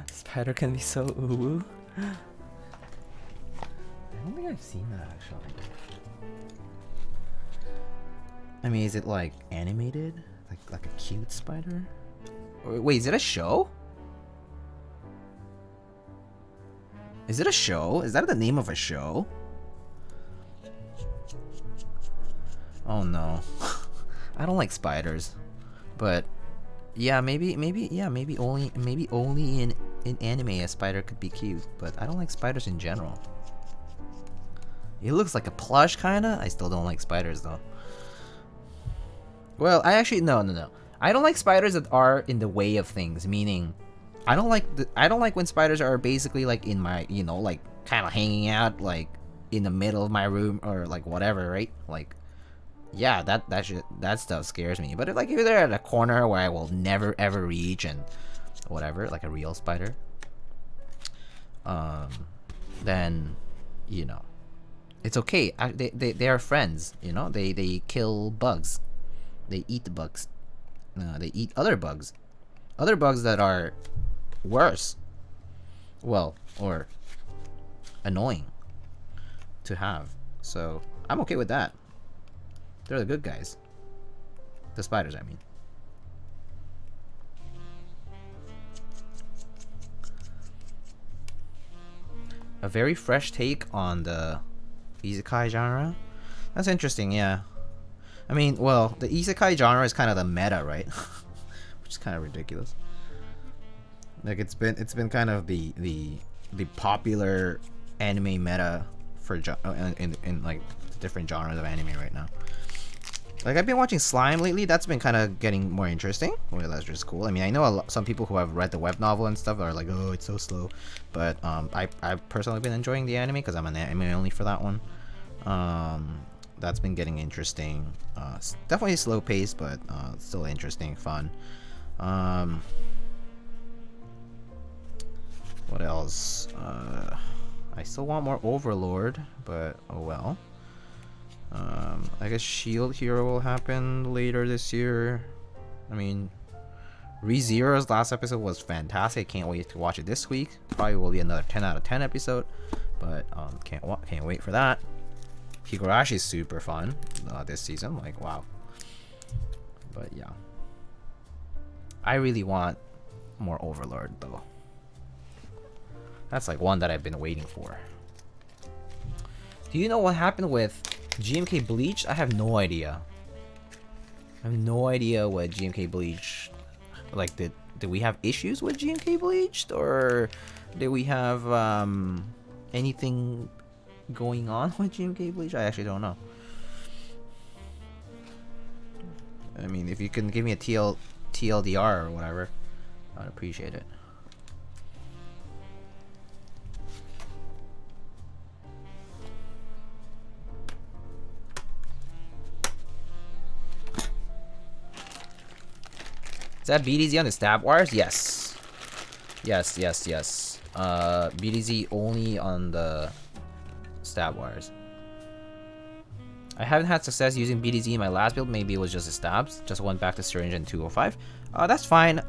Spider can be so ooh. I don't think I've seen that actually. I mean, is it like animated? Like a cute spider? Or, wait, is it a show? Is it a show? Is that the name of a show? Oh no. I don't like spiders. But yeah, maybe only in anime a spider could be cute, but I don't like spiders in general. It looks like a plush kinda. I still don't like spiders though. Well, I actually no. I don't like spiders that are in the way of things, meaning I don't like when spiders are basically like in my, you know, like kind of hanging out like in the middle of my room or like whatever, right? Like, yeah, that stuff scares me. But like if they're at a corner where I will never ever reach and whatever, like a real spider, then you know, it's okay. They are friends, you know. They kill bugs, they eat the bugs, they eat other bugs that are worse, well, or annoying to have. So I'm okay with that. They're the good guys. The spiders, I mean. A very fresh take on the isekai genre. That's interesting, yeah. I mean, well, the isekai genre is kind of the meta, right? Which is kind of ridiculous. Like it's been kind of the popular anime meta for in like different genres of anime right now. Like I've been watching Slime lately. That's been kind of getting more interesting. Well, that's just cool. I mean, I know some people who have read the web novel and stuff are like, oh, it's so slow. But I've personally been enjoying the anime because I'm an anime only for that one. That's been getting interesting. Definitely slow paced, but still interesting, fun. What else? I still want more Overlord, but oh well. I guess Shield Hero will happen later this year. I mean, ReZero's last episode was fantastic. Can't wait to watch it this week. Probably will be another 10 out of 10 episode, but can't wait for that. Higurashi is super fun this season. Like wow. But yeah, I really want more Overlord though. That's like one that I've been waiting for. Do you know what happened with GMK Bleach? I have no idea. I have no idea what GMK Bleach... Like, did we have issues with GMK Bleached? Or did we have anything going on with GMK Bleach? I actually don't know. I mean, if you can give me a TLDR or whatever, I'd appreciate it. Is that BDZ on the stab wires? Yes. Yes. BDZ only on the stab wires. I haven't had success using BDZ in my last build. Maybe it was just the stabs. Just went back to syringe and 205. That's fine.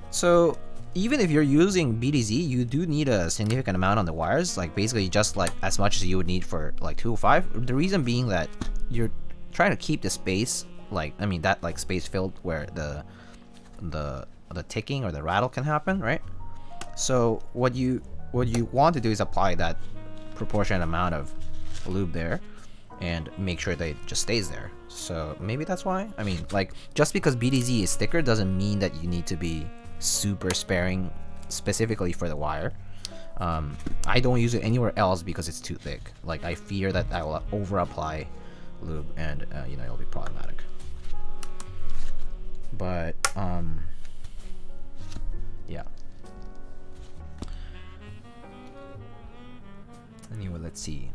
So even if you're using BDZ, you do need a significant amount on the wires. Like basically just like as much as you would need for like 205. The reason being that you're trying to keep the space. Like I mean that like space filled where the ticking or the rattle can happen, right? So what you want to do is apply that proportionate amount of lube there and make sure that it just stays there. So maybe that's why. I mean, like just because BDZ is thicker doesn't mean that you need to be super sparing specifically for the wire. I don't use it anywhere else because it's too thick. Like I fear that I will over apply lube and you know, it'll be problematic. But yeah. Anyway, let's see.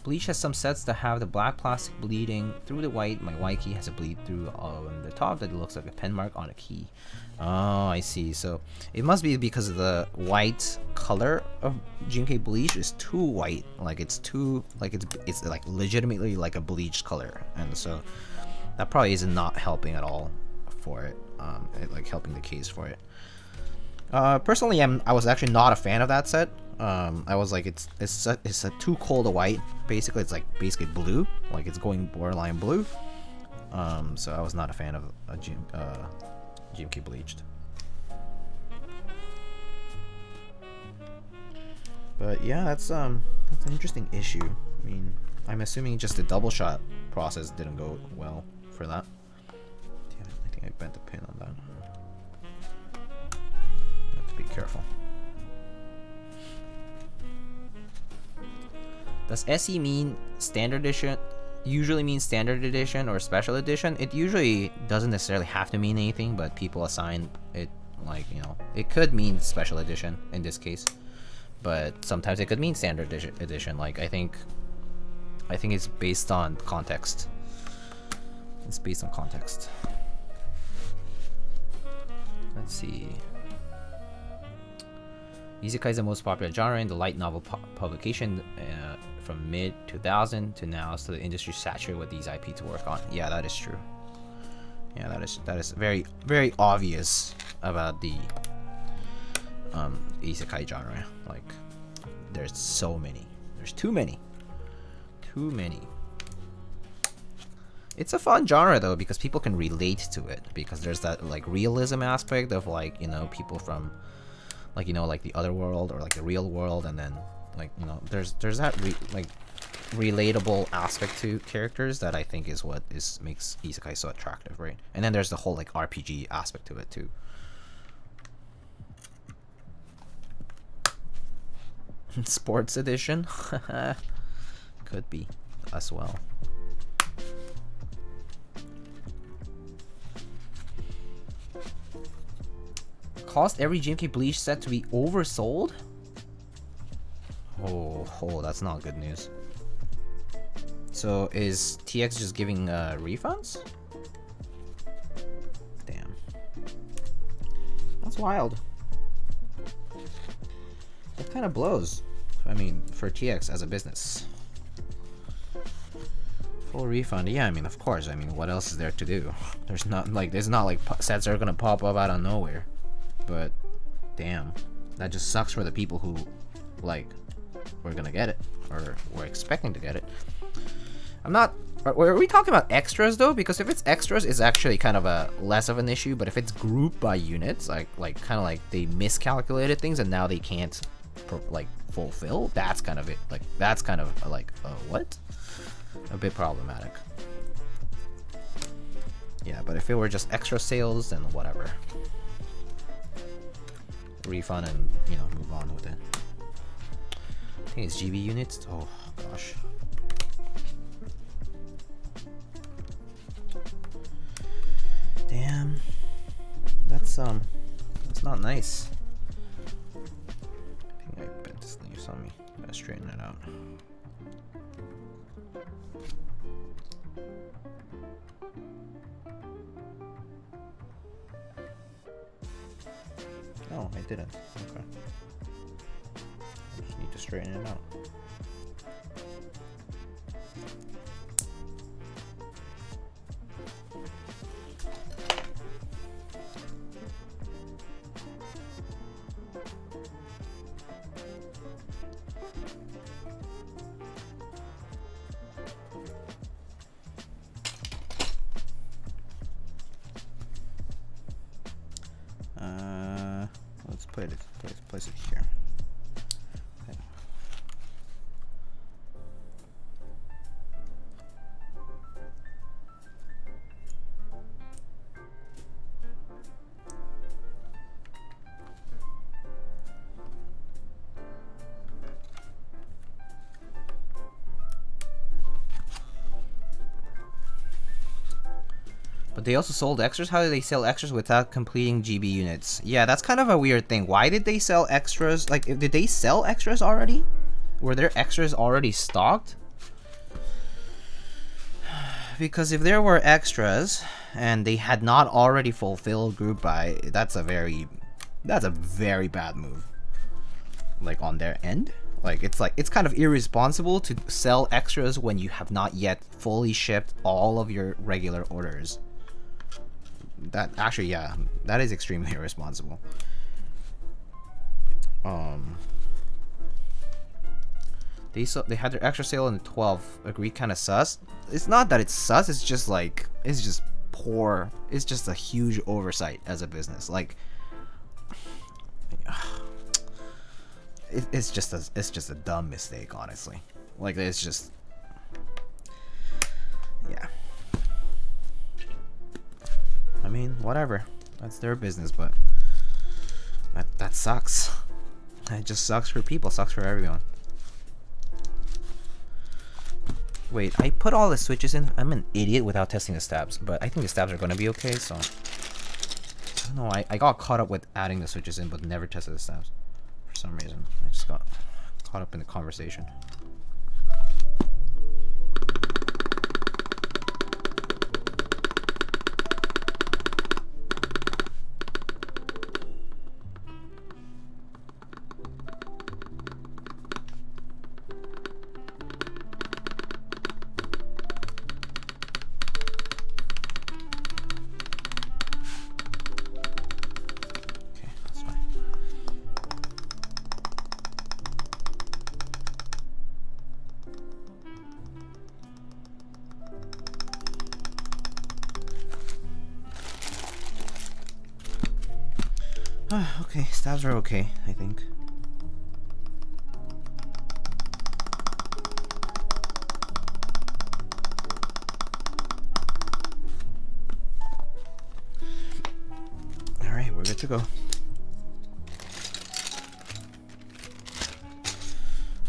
Bleach has some sets that have the black plastic bleeding through the white. My white key has a bleed through on the top that looks like a pen mark on a key. Oh, I see. So it must be because of the white color of GMK Bleach is too white. Like it's too like it's like legitimately like a bleached color, and so that probably is not helping at all for it. Like helping the case for it. Personally, I was actually not a fan of that set. I was like, it's a too cold a white. Basically, it's like basically blue, like it's going borderline blue. So I was not a fan of a GMK Bleached. But yeah, that's an interesting issue. I mean, I'm assuming just the double shot process didn't go well for that. Damn it, I think I bent the pin on that. I have to be careful. Does SE mean standard edition? Usually means standard edition or special edition. It usually doesn't necessarily have to mean anything, but people assign it like, you know, it could mean special edition in this case, but sometimes it could mean standard edition. Like I think it's based on context. It's based on context. Let's see. Isekai is the most popular genre in the light novel publication from mid 2000 to now, so the industry is saturated with these IP to work on. Yeah, that is true. Yeah, that is very, very obvious about the isekai genre. Like, there's so many. There's too many. Too many. It's a fun genre though because people can relate to it, because there's that like realism aspect of like, you know, people from like, you know, like the other world or like the real world, and then like, you know, there's that like relatable aspect to characters that I think is what makes isekai so attractive, right? And then there's the whole like RPG aspect to it too. Sports edition? Could be as well. Caused every GMK Bleach set to be oversold? Oh, that's not good news. So is TX just giving refunds? Damn. That's wild. That kind of blows. I mean, for TX as a business. Full refund, yeah, I mean, of course. I mean, what else is there to do? There's not like sets are gonna pop up out of nowhere. But damn, that just sucks for the people who like were gonna get it or were expecting to get it. Are we talking about extras though? Because if it's extras, it's actually kind of a less of an issue. But if it's grouped by units, like kind of like they miscalculated things and now they can't fulfill, that's kind of it. Like that's kind of like what? A bit problematic. Yeah, but if it were just extra sales, then whatever. Refund and move on with it. I think it's GB units. Oh gosh. Damn, that's not nice. I think I bent this leaves on me. Gotta straighten it out. Oh, I didn't. Okay. I just need to straighten it out. Let's place it here. Okay. But they also sold extras? How did they sell extras without completing GB units? Yeah, that's kind of a weird thing. Why did they sell extras? Like, did they sell extras already? Were their extras already stocked? Because if there were extras and they had not already fulfilled group buy, that's a very bad move. Like on their end. It's kind of irresponsible to sell extras when you have not yet fully shipped all of your regular orders. That actually, yeah, that is extremely irresponsible. They had their extra sale on the 12th. Agreed, kind of sus. It's not that it's sus. It's just like it's just poor. It's just a huge oversight as a business. Like, it's just a dumb mistake, honestly. Like, it's just, yeah. I mean, whatever. That's their business, but that sucks. It just sucks for people. Sucks for everyone. Wait, I put all the switches in. I'm an idiot without testing the stabs, but I think the stabs are gonna be okay. So I don't know. I got caught up with adding the switches in, but never tested the stabs for some reason. I just got caught up in the conversation. Okay, stabs are okay, I think. you go.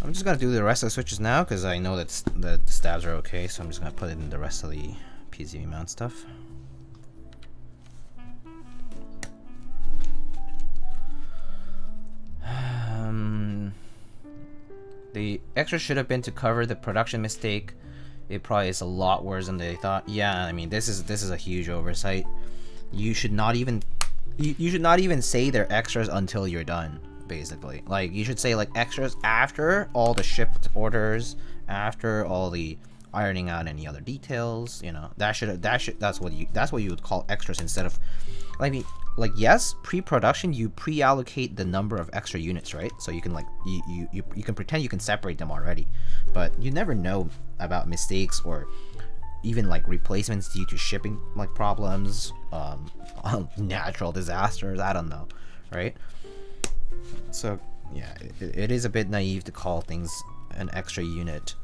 I'm just gonna do the rest of the switches now because I know that the stabs are okay, so I'm just gonna put in the rest of the PCB mount stuff. The extra should have been to cover the production mistake. It probably is a lot worse than they thought. Yeah, I mean this is a huge oversight. You should not even say they're extras until you're done. Basically, like you should say like extras after all the shipped orders, after all the ironing out any other details. You know, that's what you would call extras instead of, I mean, like yes, pre-production you pre-allocate the number of extra units, right? So you can like you can pretend you can separate them already, but you never know about mistakes or even like replacements due to shipping like problems, natural disasters. I don't know, right? So yeah, it is a bit naive to call things an extra unit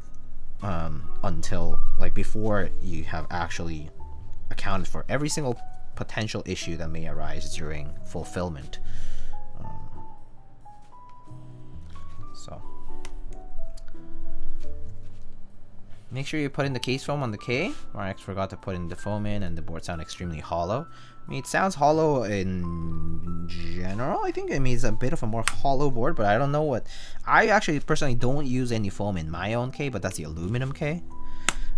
until like before you have actually accounted for every single potential issue that may arise during fulfillment. So make sure you put in the case foam on the K. I forgot to put in the foam in, and the board sound extremely hollow. I mean, it sounds hollow in general. I think, I mean, it's a bit of a more hollow board, but I don't know what. I actually personally don't use any foam in my own K, but that's the aluminum K.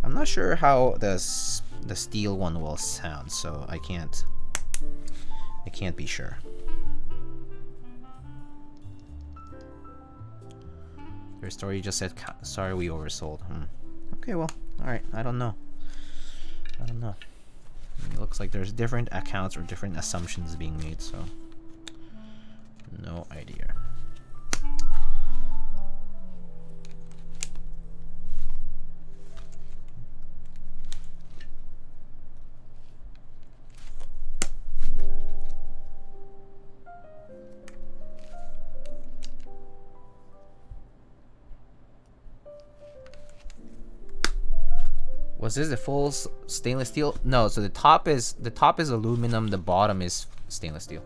I'm not sure how the steel one will sound, so I can't be sure. Your story just said, sorry we oversold. Okay, well, alright, I don't know. It looks like there's different accounts or different assumptions being made, so no idea. Was this the full stainless steel? No, so the top is aluminum, the bottom is stainless steel.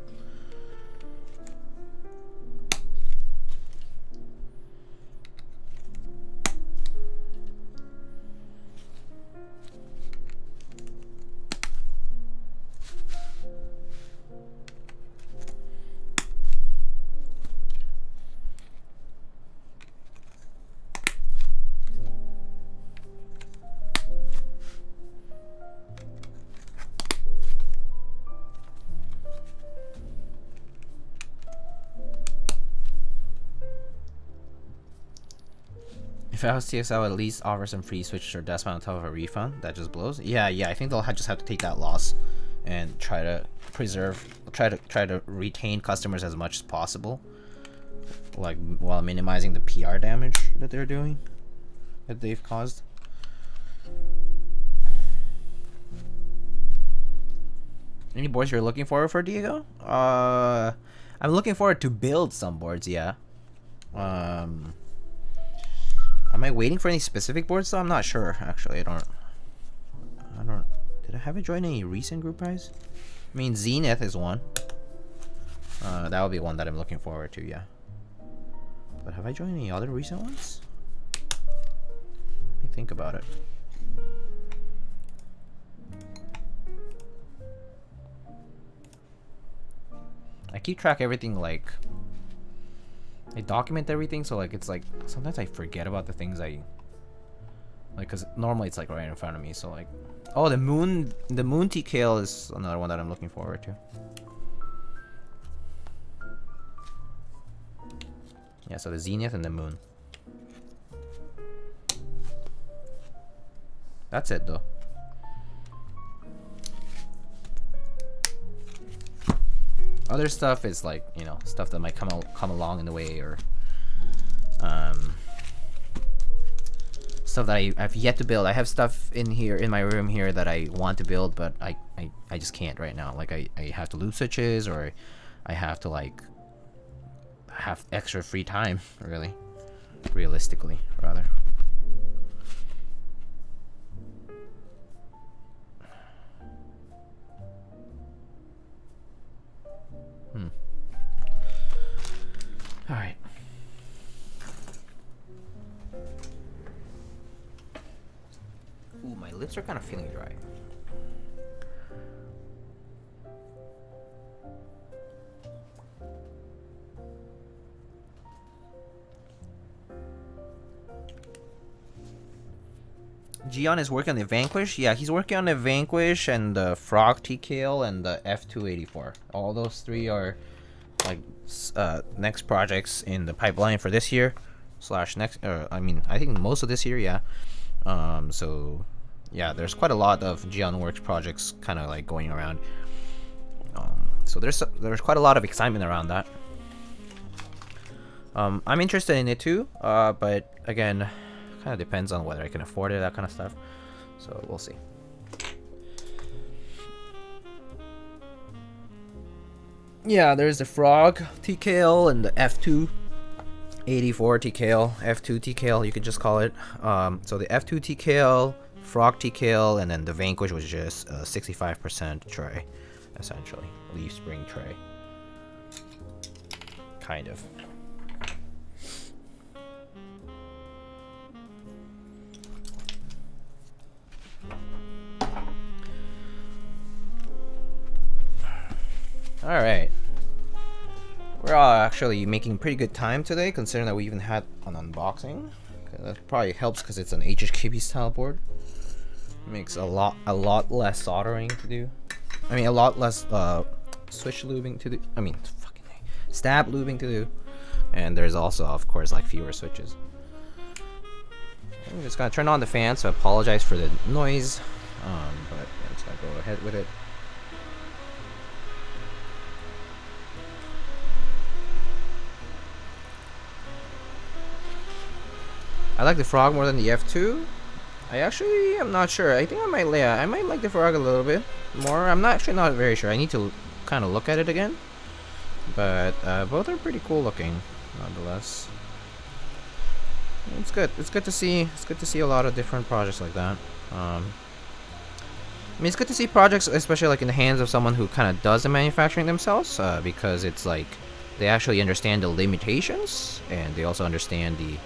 If I was TXL, at least offer some free switches or desk mount on top of a refund. That just blows. Yeah, I think they'll just have to take that loss and try to try to retain customers as much as possible, like while minimizing the PR damage that they've caused. Any boards you're looking forward for, Diego? I'm looking forward to build some boards. Yeah. Am I waiting for any specific boards though? I'm not sure. Actually, I don't. Did I have it join any recent group buys? I mean, Zenith is one. That would be one that I'm looking forward to. Yeah. But have I joined any other recent ones? Let me think about it. I keep track of everything, like I document everything, so like it's like sometimes I forget about the things I like, because normally it's like right in front of me. So like, oh, the moon TKL is another one that I'm looking forward to. Yeah, so the Zenith and the moon. That's it though. Other stuff is like, you know, stuff that might come along in the way, or stuff that I've yet to build. I have stuff in here in my room here that I want to build, but I just can't right now. Like I have to loop switches, or I have to like have extra free time, really, realistically rather. All right. Ooh, my lips are kind of feeling dry. Gion is working on the Vanquish. Yeah, he's working on the Vanquish and the Frog TKL and the F284. All those three are like next projects in the pipeline for this year / next. I mean, I think most of this year, yeah. So yeah, there's quite a lot of Gion Works projects kind of like going around. So there's quite a lot of excitement around that. I'm interested in it too, but again, kind of depends on whether I can afford it, that kind of stuff. So we'll see. Yeah, there's the Frog TKL and the F284 TKL, F2 TKL, you could just call it. So the F2 TKL, Frog TKL, and then the Vanquish was just a 65% tray, essentially. Leaf spring tray. Kind of. Alright. We're all actually making pretty good time today, considering that we even had an unboxing. That probably helps because it's an HHKB style board. Makes a lot less soldering to do. I mean, a lot less switch lubing to do. I mean, fucking stab lubing to do. And there's also, of course, like fewer switches. I'm just gonna turn on the fan, so I apologize for the noise. But I'm just gonna go ahead with it. I like the Frog more than the F2. I actually am not sure. I think I might like the Frog a little bit more. I'm not very sure. I need to kind of look at it again. But both are pretty cool looking, nonetheless. It's good. It's good to see. It's good to see a lot of different projects like that. I mean, it's good to see projects, especially like in the hands of someone who kind of does the manufacturing themselves, because it's like they actually understand the limitations and they also understand the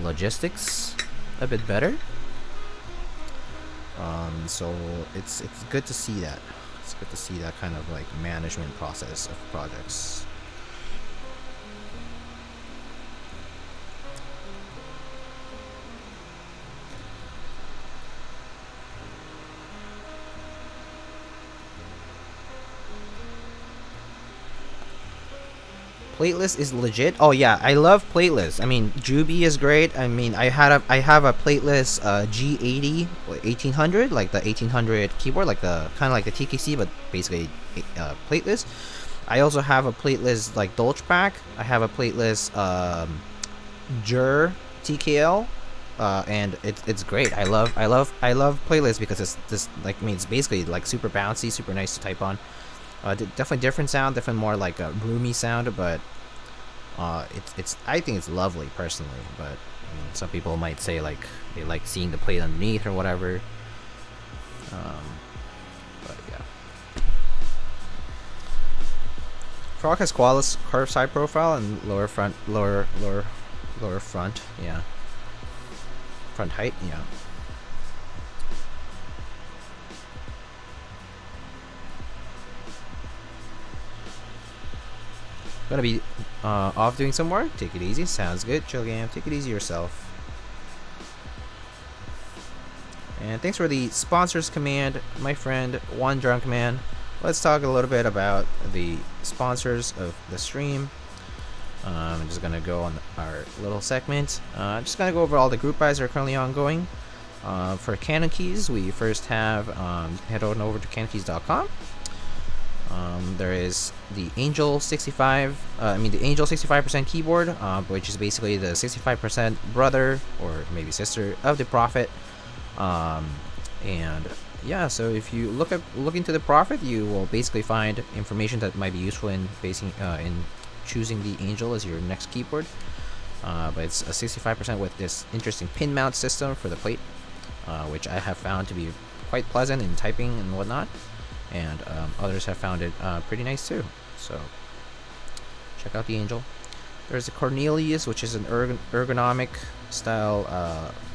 logistics a bit better. So it's good to see that. It's good to see that kind of like management process of projects. Plateless is legit. Oh yeah, I love plateless. I mean, Juby is great. I mean, I have a plateless G80 1800, like the 1800 keyboard, like the kind of like the TKC, but basically plateless. I also have a plateless like Dolch pack. I have a plateless Jur TKL, and it's great. I love plateless because it's just like, I mean, it's basically like super bouncy, super nice to type on. Definitely different sound, definitely more like a roomy sound, but it's I think it's lovely personally. But I mean, some people might say like they like seeing the plate underneath or whatever. But yeah, Frog has quality curved side profile and lower front, lower front, yeah, front height, yeah. Gonna be off doing some work. Take it easy. Sounds good. Chill game. Take it easy yourself. And thanks for the sponsors command, my friend One Drunk Man. Let's talk a little bit about the sponsors of the stream. I'm just gonna go on our little segment. I'm just gonna go over all the group buys that are currently ongoing. For Canon Keys, we first have head on over to canonkeys.com. There is the Angel 65, the Angel 65% keyboard, which is basically the 65% brother or maybe sister of the Prophet. And yeah, so if you look into the Prophet, you will basically find information that might be useful in choosing the Angel as your next keyboard. But it's a 65% with this interesting pin mount system for the plate, which I have found to be quite pleasant in typing and whatnot. And others have found it pretty nice too. So check out the Angel. There's a Cornelius, which is an ergonomic style,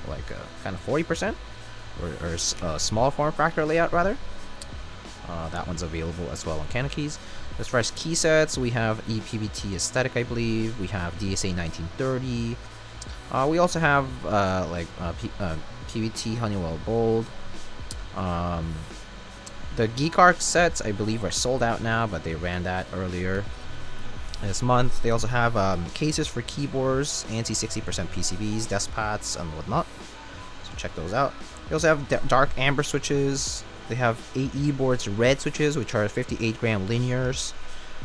like kind of 40%, or a small form factor layout rather. That one's available as well on Keys. As far as key sets, we have ePBT aesthetic, I believe. We have DSA 1930. We also have PBT Honeywell Bold. The Geek Arc sets, I believe, are sold out now, but they ran that earlier this month. They also have cases for keyboards, ANSI 60% PCBs, deskpads, and whatnot. So check those out. They also have dark amber switches. They have AE boards red switches, which are 58 gram linears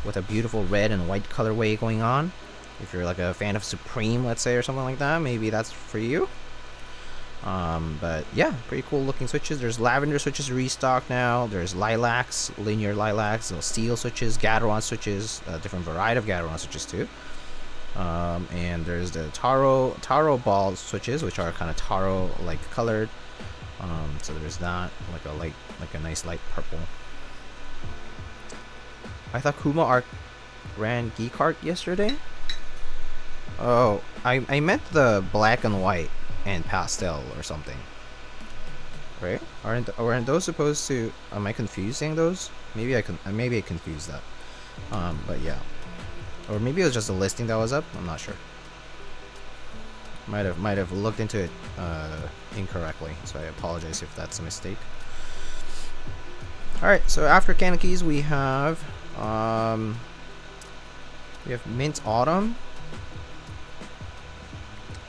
with a beautiful red and white colorway going on. If you're like a fan of Supreme, let's say, or something like that, maybe that's for you. But yeah, pretty cool looking switches. There's lavender switches restocked now. There's lilacs, linear lilacs, steel switches, Gateron switches, a different variety of Gateron switches too. And there's the taro ball switches, which are kind of taro like colored. So there's that, like a nice light purple. I thought Kuma Arc ran Geek Arc yesterday. Oh, I meant the black and white and pastel or something. Right? Aren't those supposed to? Am I confusing those? Maybe I confused that. But yeah, or maybe it was just a listing that was up. I'm not sure. Might have looked into it incorrectly, so I apologize if that's a mistake. All right, so after Keys, we have Mint Autumn.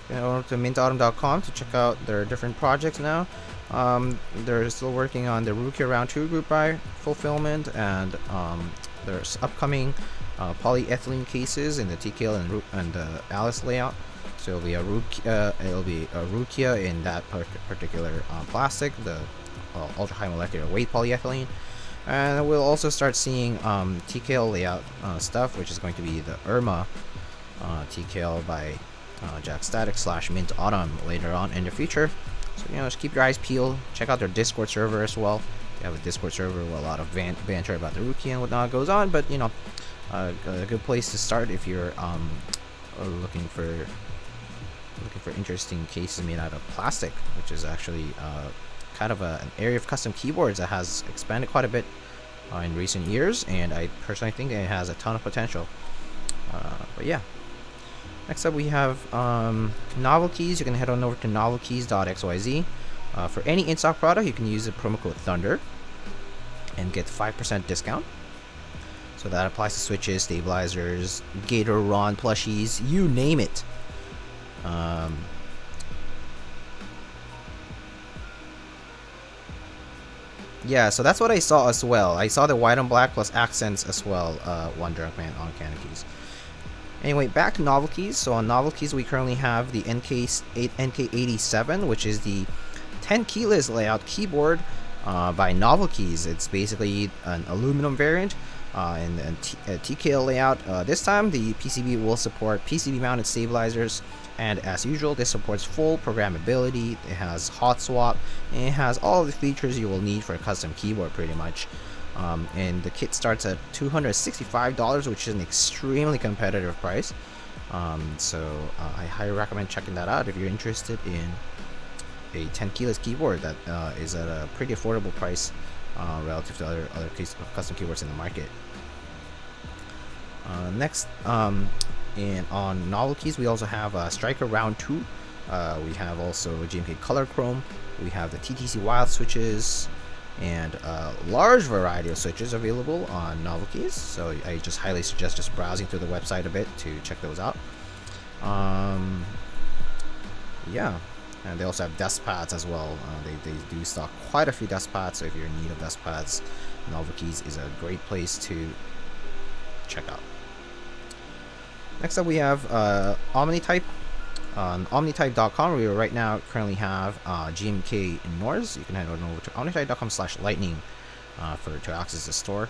You can go to mintautumn.com to check out their different projects now. They're still working on the Rookie Round 2 group buy fulfillment, and there's upcoming polyethylene cases in the TKL and the Alice layout. So it'll be a Rukia in that particular plastic, the ultra high molecular weight polyethylene. And we'll also start seeing TKL layout stuff, which is going to be the Irma TKL by Jack Static / Mint Autumn later on in the future. So just keep your eyes peeled. Check out their Discord server as well. They have a Discord server where a lot of banter about the Rookie and whatnot goes on. But a good place to start if you're looking for interesting cases made out of plastic, which is actually kind of an area of custom keyboards that has expanded quite a bit in recent years, and I personally think it has a ton of potential. But yeah. Next up, we have Novelkeys. You can head on over to novelkeys.xyz. For any in-stock product, you can use the promo code Thunder and get 5% discount. So that applies to switches, stabilizers, Gator Ron plushies, you name it. Yeah, so that's what I saw as well. I saw the white and black plus accents as well, one Drunk Man on Keys. Anyway, back to Novelkeys. So on Novelkeys, we currently have the NK87, which is the 10 keyless layout keyboard by Novelkeys. It's basically an aluminum variant and TKL layout. This time, the PCB will support PCB mounted stabilizers, and as usual, this supports full programmability. It has hot swap, and it has all of the features you will need for a custom keyboard pretty much. And the kit starts at $265, which is an extremely competitive price. So I highly recommend checking that out if you're interested in a 10 keyless keyboard that is at a pretty affordable price relative to other custom keyboards in the market. Next, on Novelkeys, we also have Striker Round 2. We have also GMK Color Chrome. We have the TTC Wild switches, and a large variety of switches available on Novelkeys. So I just highly suggest just browsing through the website a bit to check those out. Yeah, and they also have desk pads as well. They do stock quite a few desk pads, so if you're in need of desk pads, Novelkeys is a great place to check out. Next up, we have OmniType. On omnitype.com, we right now currently have GMK Norse. You can head on over to omnitype.com/lightning to access the store,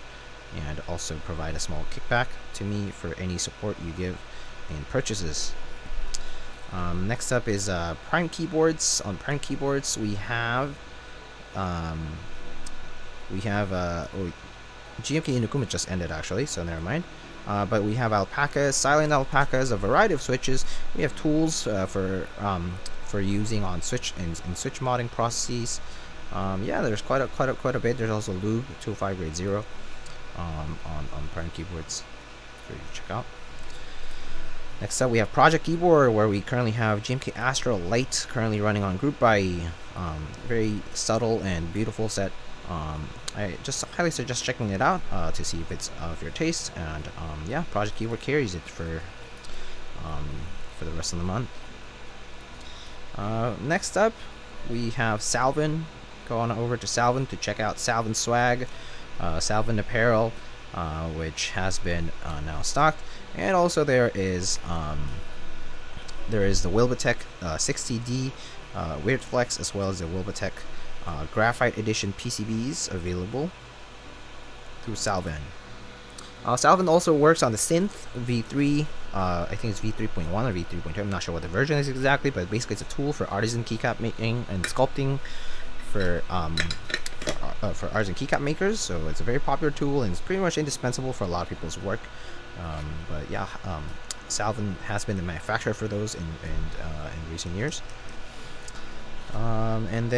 and also provide a small kickback to me for any support you give in purchases. Next up is Prime Keyboards. On Prime Keyboards, we have GMK Inukuma just ended actually, so never mind. but we have alpacas, silent alpacas, a variety of switches. We have tools for using on switch in switch modding processes. Yeah, there's quite a bit. There's also Lube 205 grade 0 on parent keyboards for you to check out. Next up, we have Project Keyboard, where we currently have GMK Astro Light currently running on Group Buy. Very subtle and beautiful set. I just highly suggest checking it out to see if it's of your taste. And yeah, Project Keyboard carries it for the rest of the month. Next up, we have Salvin. Go on over to Salvin to check out Salvin swag, Salvin apparel, which has been now stocked. And also there is the Wilbitech 60D Weird Flex, as well as the Wilbitech Graphite Edition PCBs available through Salvin. Salvin also works on the Synth V3. I think it's V3.1 or V3.2. I'm not sure what the version is exactly, but basically it's a tool for artisan keycap making and sculpting for artisan keycap makers. So it's a very popular tool and it's pretty much indispensable for a lot of people's work. But yeah, Salvin has been the manufacturer for those in recent years. And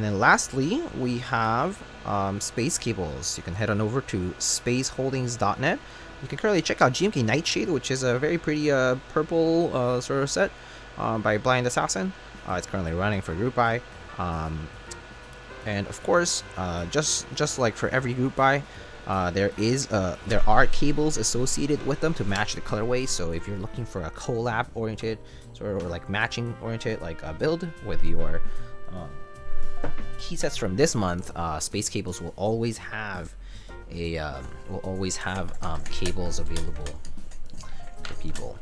then lastly, we have space cables. You can head on over to spaceholdings.net. You can currently check out GMK Nightshade, which is a very pretty purple sort of set by Blind Assassin. It's currently running for Group Buy. And of course, just like for every Group Buy, there are cables associated with them to match the colorway. So if you're looking for a collab oriented or like matching oriented like build with your key sets from this month, Space Cables will always have cables available for people.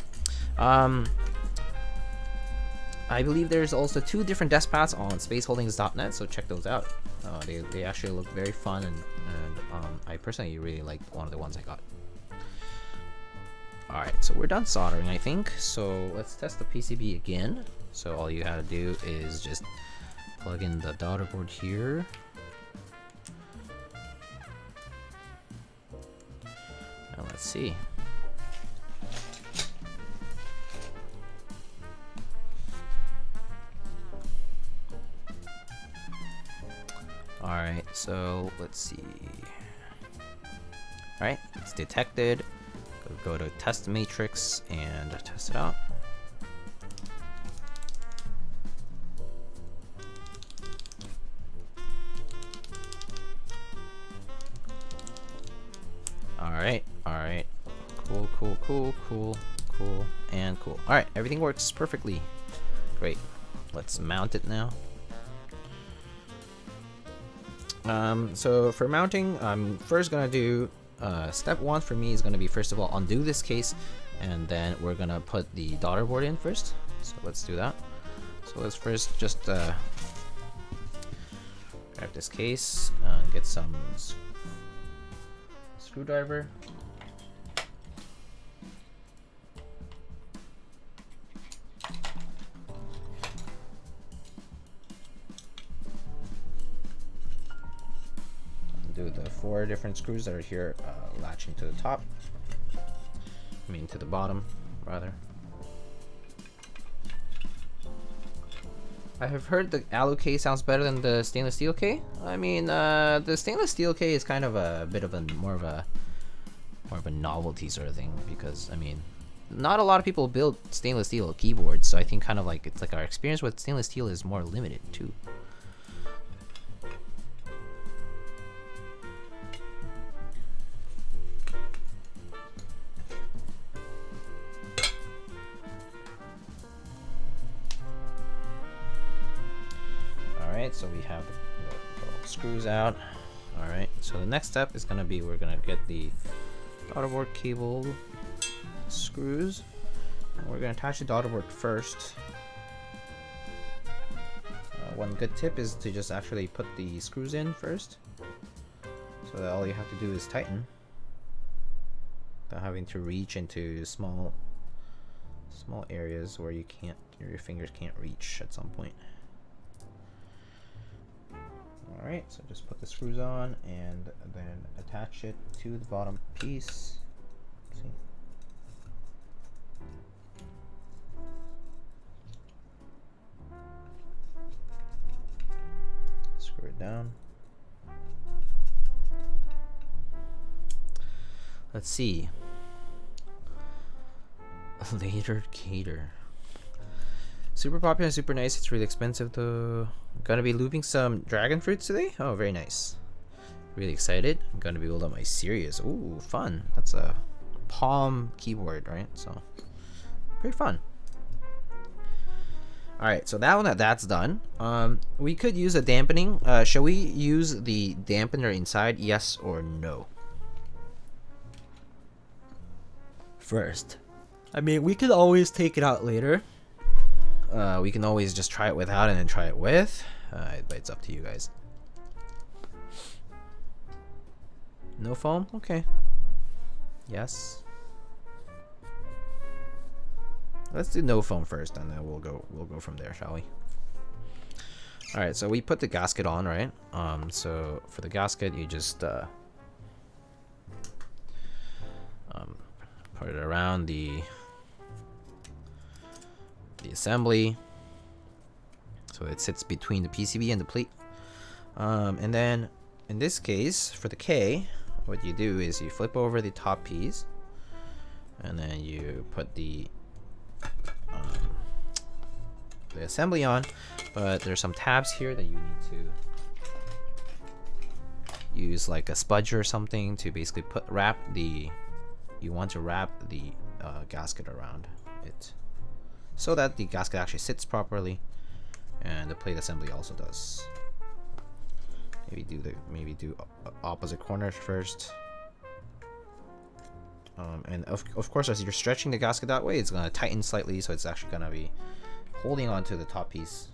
I believe there's also 2 different deskpads on spaceholdings.net, so check those out. They actually look very fun, and I personally really like one of the ones I got. Alright, so we're done soldering, I think. So let's test the PCB again. So all you have to do is just plug in the daughter board here. Now let's see. Alright, so let's see. Alright, it's detected. Go to test matrix and test it out. Alright. Cool, and cool. Alright, everything works perfectly. Great. Let's mount it now. So for mounting, I'm first gonna do step 1 for me is gonna be, first of all, undo this case, and then we're gonna put the daughter board in first. So let's do that. So let's first just grab this case and get some screwdriver. Do the 4 different screws that are here latching to the top. To the bottom, rather. I have heard the alu K sounds better than the stainless steel K. The stainless steel K is kind of a bit of a more of a novelty sort of thing, because not a lot of people build stainless steel keyboards, so I think kind of like it's like our experience with stainless steel is more limited too. Alright, so we have the screws out. Alright, so the next step is gonna be, we're gonna get the daughterboard cable screws, and we're gonna attach the daughterboard first. One good tip is to just actually put the screws in first, so that all you have to do is tighten without having to reach into small areas where your fingers can't reach at some point. Alright, Alright, so just put the screws on and then attach it to the bottom piece. See? Screw it down. Let's see. Later cater. Super popular and super nice. It's really expensive though. I'm gonna be looping some dragon fruits today. Oh, very nice. Really excited. I'm gonna be building up my series. Ooh, fun. That's a Palm keyboard, right? So pretty fun. Alright, so now that that's done, we could use a dampening. Shall we use the dampener inside? Yes or no? First. I mean, we could always take it out later. We can always just try it without and then try it with. But it's up to you guys. No foam? Okay. Yes. Let's do no foam first, and then we'll go from there, shall we? All right. So we put the gasket on, right? So for the gasket, you just put it around the assembly, so it sits between the PCB and the plate. And then in this case, for the K, what you do is you flip over the top piece, and then you put the assembly on. But there's some tabs here that you need to use, like a spudger or something, to basically wrap the gasket around it, so that the gasket actually sits properly, and the plate assembly also does. Maybe do opposite corners first. And of course, as you're stretching the gasket that way, it's gonna tighten slightly, so it's actually gonna be holding on to the top piece.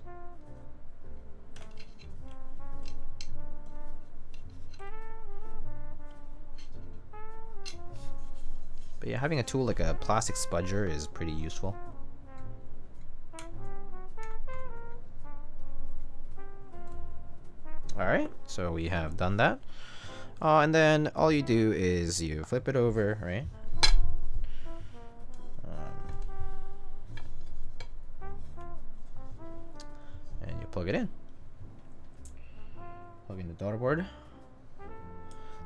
But yeah, having a tool like a plastic spudger is pretty useful. Alright, so we have done that. And then all you do is you flip it over, right? And you plug it in. Plug in the daughter board.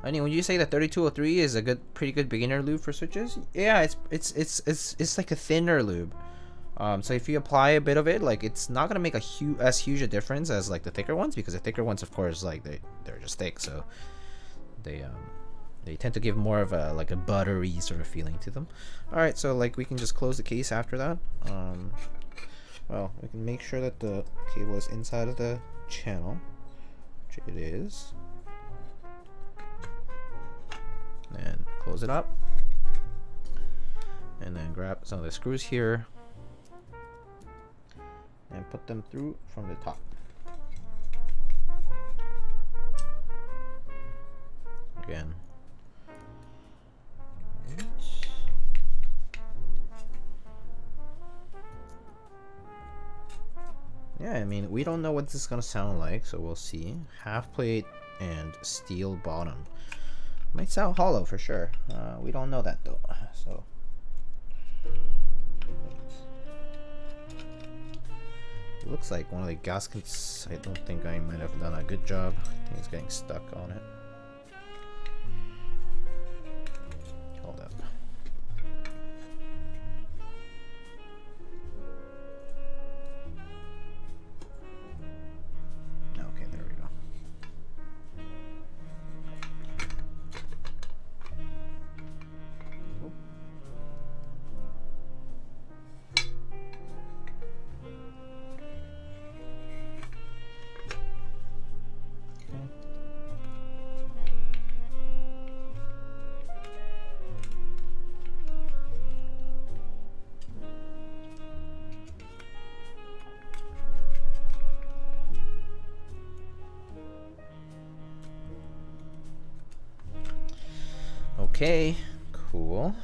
I mean, when you say that 3203 is a pretty good beginner lube for switches, yeah, it's like a thinner lube. So if you apply a bit of it, like, it's not gonna make as huge a difference as like the thicker ones, because the thicker ones, of course, like they're just thick, so they tend to give more of a like a buttery sort of feeling to them. All right, so like we can just close the case after that. Well, we can make sure that the cable is inside of the channel, which it is. And close it up, and then grab some of the screws here and put them through from the top. Again. Yeah, I mean, we don't know what this is gonna sound like, so we'll see. Half plate and steel bottom. Might sound hollow for sure. We don't know that though. So it looks like one of the gaskets. I don't think I might have done a good job. I think it's getting stuck on it. Hold up. Okay, there we go. Okay, cool.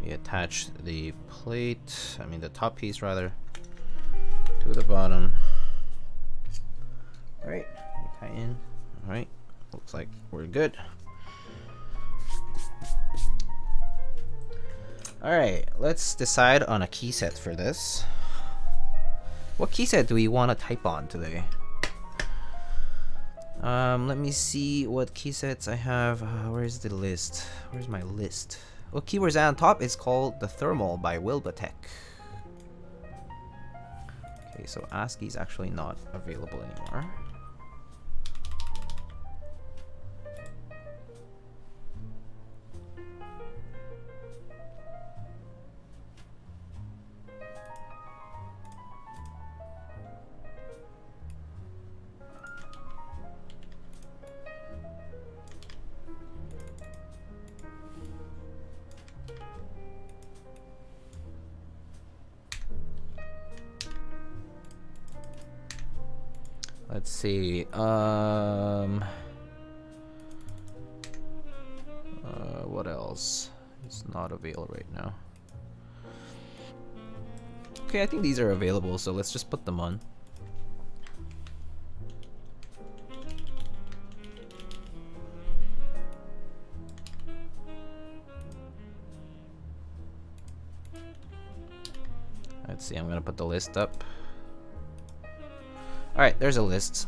We attach the plate, the top piece rather, to the bottom. Alright, we tie in. Alright, looks like we're good. Alright, let's decide on a key set for this. What key set do we want to type on today? Let me see what key sets I have. Where's the list? Where's my list? What keywords on top is called the Thermal by Wilbatech. Okay, so ASCII is actually not available anymore. Let's see. What else? It's not available right now. Okay, I think these are available, so let's just put them on. Let's see, I'm gonna put the list up. Alright, there's a list.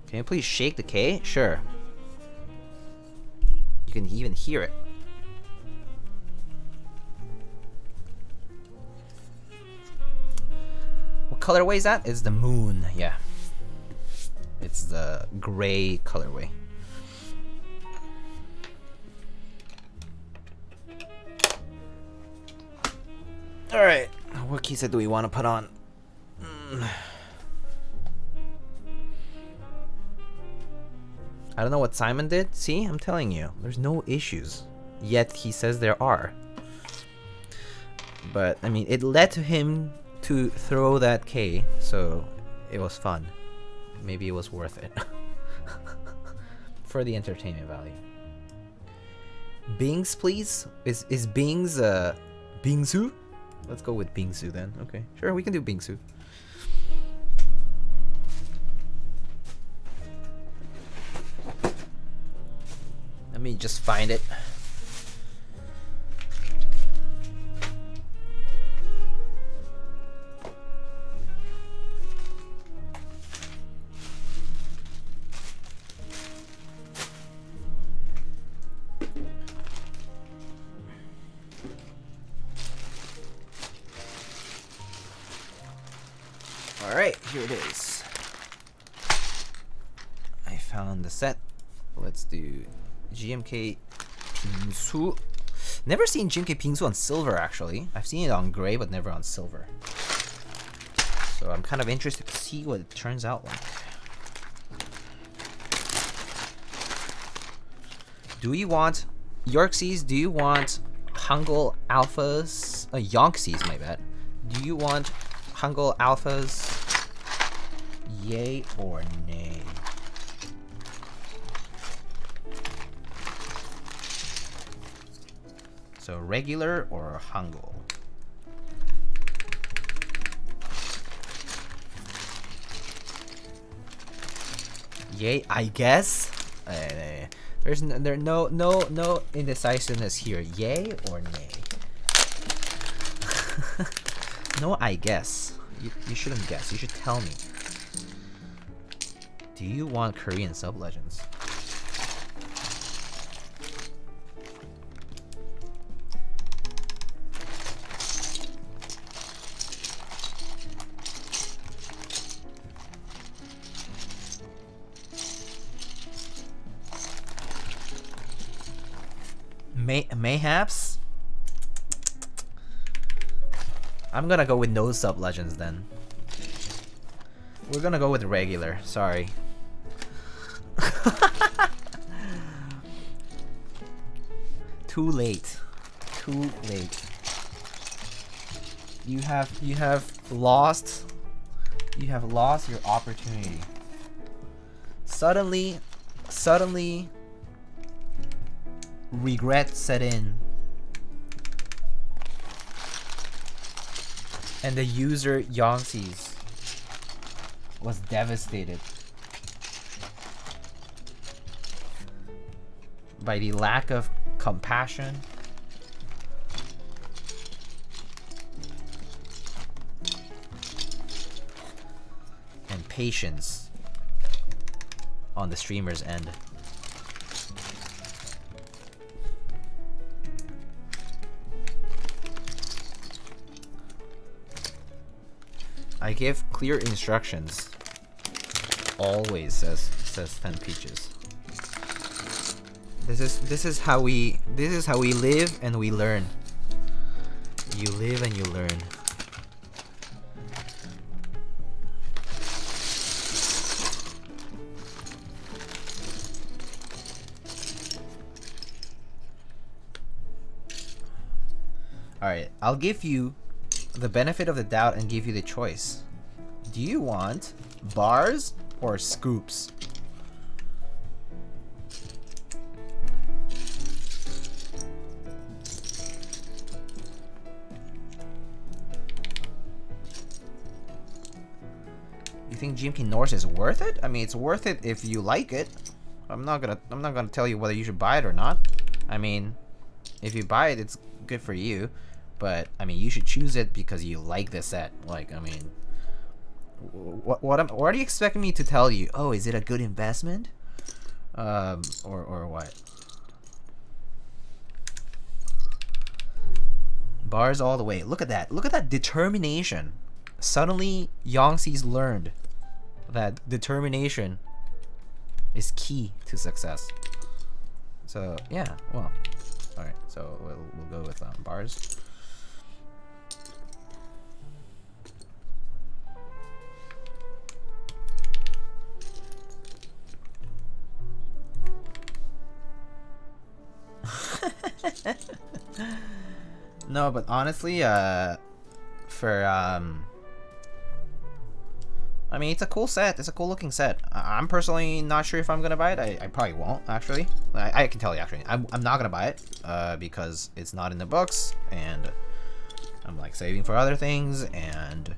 Can you please shake the K? Sure. You can even hear it. What colorway is that? It's the moon, yeah. It's the gray colorway. Alright, what key set do we want to put on? I don't know what Simon did. See, I'm telling you, there's no issues. Yet he says there are. But I mean, it led to him to throw that K, so it was fun. Maybe it was worth it for the entertainment value. Bings, please. Is Bings Bingsu? Let's go with Bingsu then. Okay, sure, we can do Bingsu. Let me just find it. All right, here it is. I found the set. Let's do GMK Bingsu. Never seen GMK Bingsu on silver, actually. I've seen it on gray, but never on silver. So I'm kind of interested to see what it turns out like. Do you want Yorksies? Do you want Hangul Alphas? Yonksies, my bad. Do you want Hangul Alphas? Yay or nay? So regular or Hangul? Yay, I guess. There's no indecisiveness here. Yay or nay? No, I guess. You shouldn't guess. You should tell me. Do you want Korean sub-legends? Mayhaps? I'm gonna go with no sub-legends then. We're gonna go with regular, sorry. Too late. Too late. You have lost your opportunity. Suddenly regret set in. And the user Yonksies was devastated. by the lack of compassion and patience on the streamer's end. I give clear instructions. Always, says 10 Peaches. This is how we live and we learn. You live and you learn. Alright, I'll give you the benefit of the doubt and give you the choice. Do you want bars or scoops? You think GMK Norse is worth it? I mean, it's worth it if you like it. I'm not gonna tell you whether you should buy it or not. I mean, if you buy it, it's good for you. But I mean, you should choose it because you like the set. Like, I mean, what are you expecting me to tell you? Oh, is it a good investment? Or what? Bars all the way. Look at that. Look at that determination. Suddenly, Yongxi's learned that determination is key to success. So yeah, well, all right. So we'll go with bars. No, but honestly, I mean, it's a cool set. It's a cool looking set. I'm personally not sure if I'm gonna buy it. I probably won't, actually. I can tell you, actually. I'm not gonna buy it, because it's not in the books, and I'm, like, saving for other things, and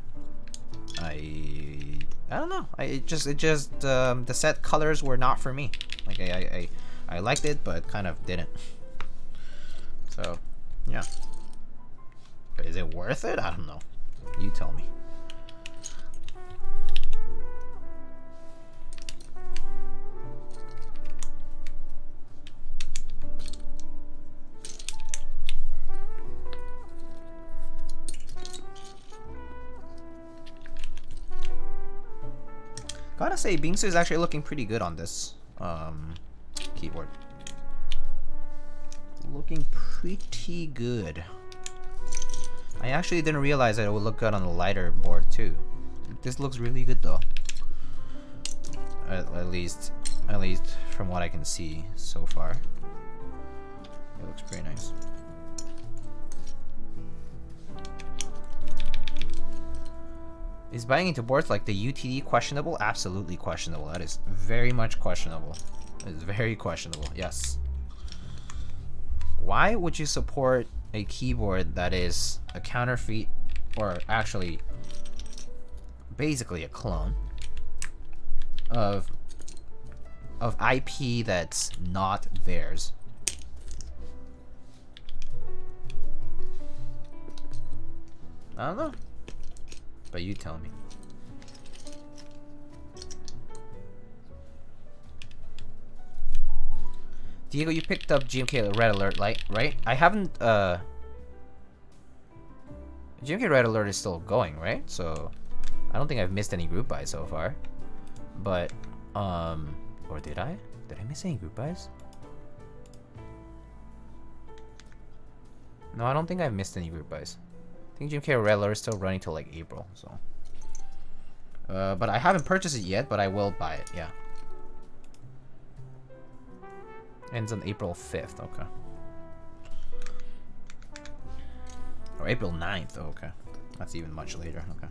I don't know. It just the set colors were not for me. Like, I liked it, but kind of didn't. So, yeah. But is it worth it? I don't know. You tell me. Gotta say, Bingsu is actually looking pretty good on this keyboard. Looking pretty good. I actually didn't realize that it would look good on the lighter board too. This looks really good though. At least from what I can see so far. It looks pretty nice. Is buying into boards like the UTD questionable? Absolutely questionable. That is very much questionable. It is very questionable, yes. Why would you support a keyboard that is a counterfeit, or actually basically a clone of IP that's not theirs? I don't know. But you tell me. Diego, you picked up GMK Red Alert, right? I haven't, GMK Red Alert is still going, right? So, I don't think I've missed any group buys so far. But, or did I? Did I miss any group buys? No, I don't think I've missed any group buys. I think GMK Red Alert is still running till like April, so. But I haven't purchased it yet, but I will buy it, yeah. Ends on April 5th, okay. Or April 9th, oh, okay. That's even much later, okay.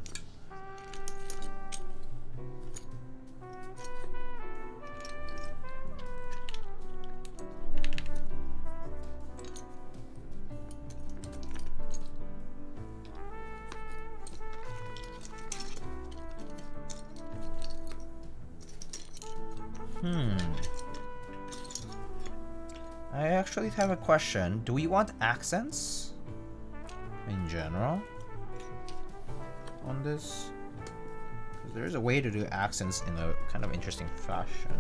actually have a question. Do we want accents in general on this? Because there is a way to do accents in a kind of interesting fashion.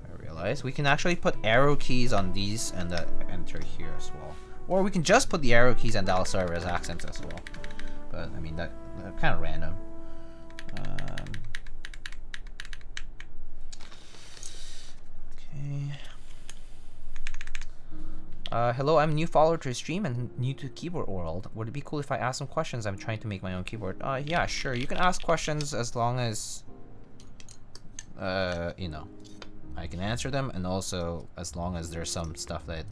I realize we can actually put arrow keys on these and enter here as well. Or we can just put the arrow keys and that'll serve as accents as well. But I mean, that's kind of random. Okay. Hello, I'm a new follower to the stream and new to keyboard world. Would it be cool if I ask some questions? I'm trying to make my own keyboard. Yeah, sure. You can ask questions as long as, you know, I can answer them, and also as long as there's some stuff that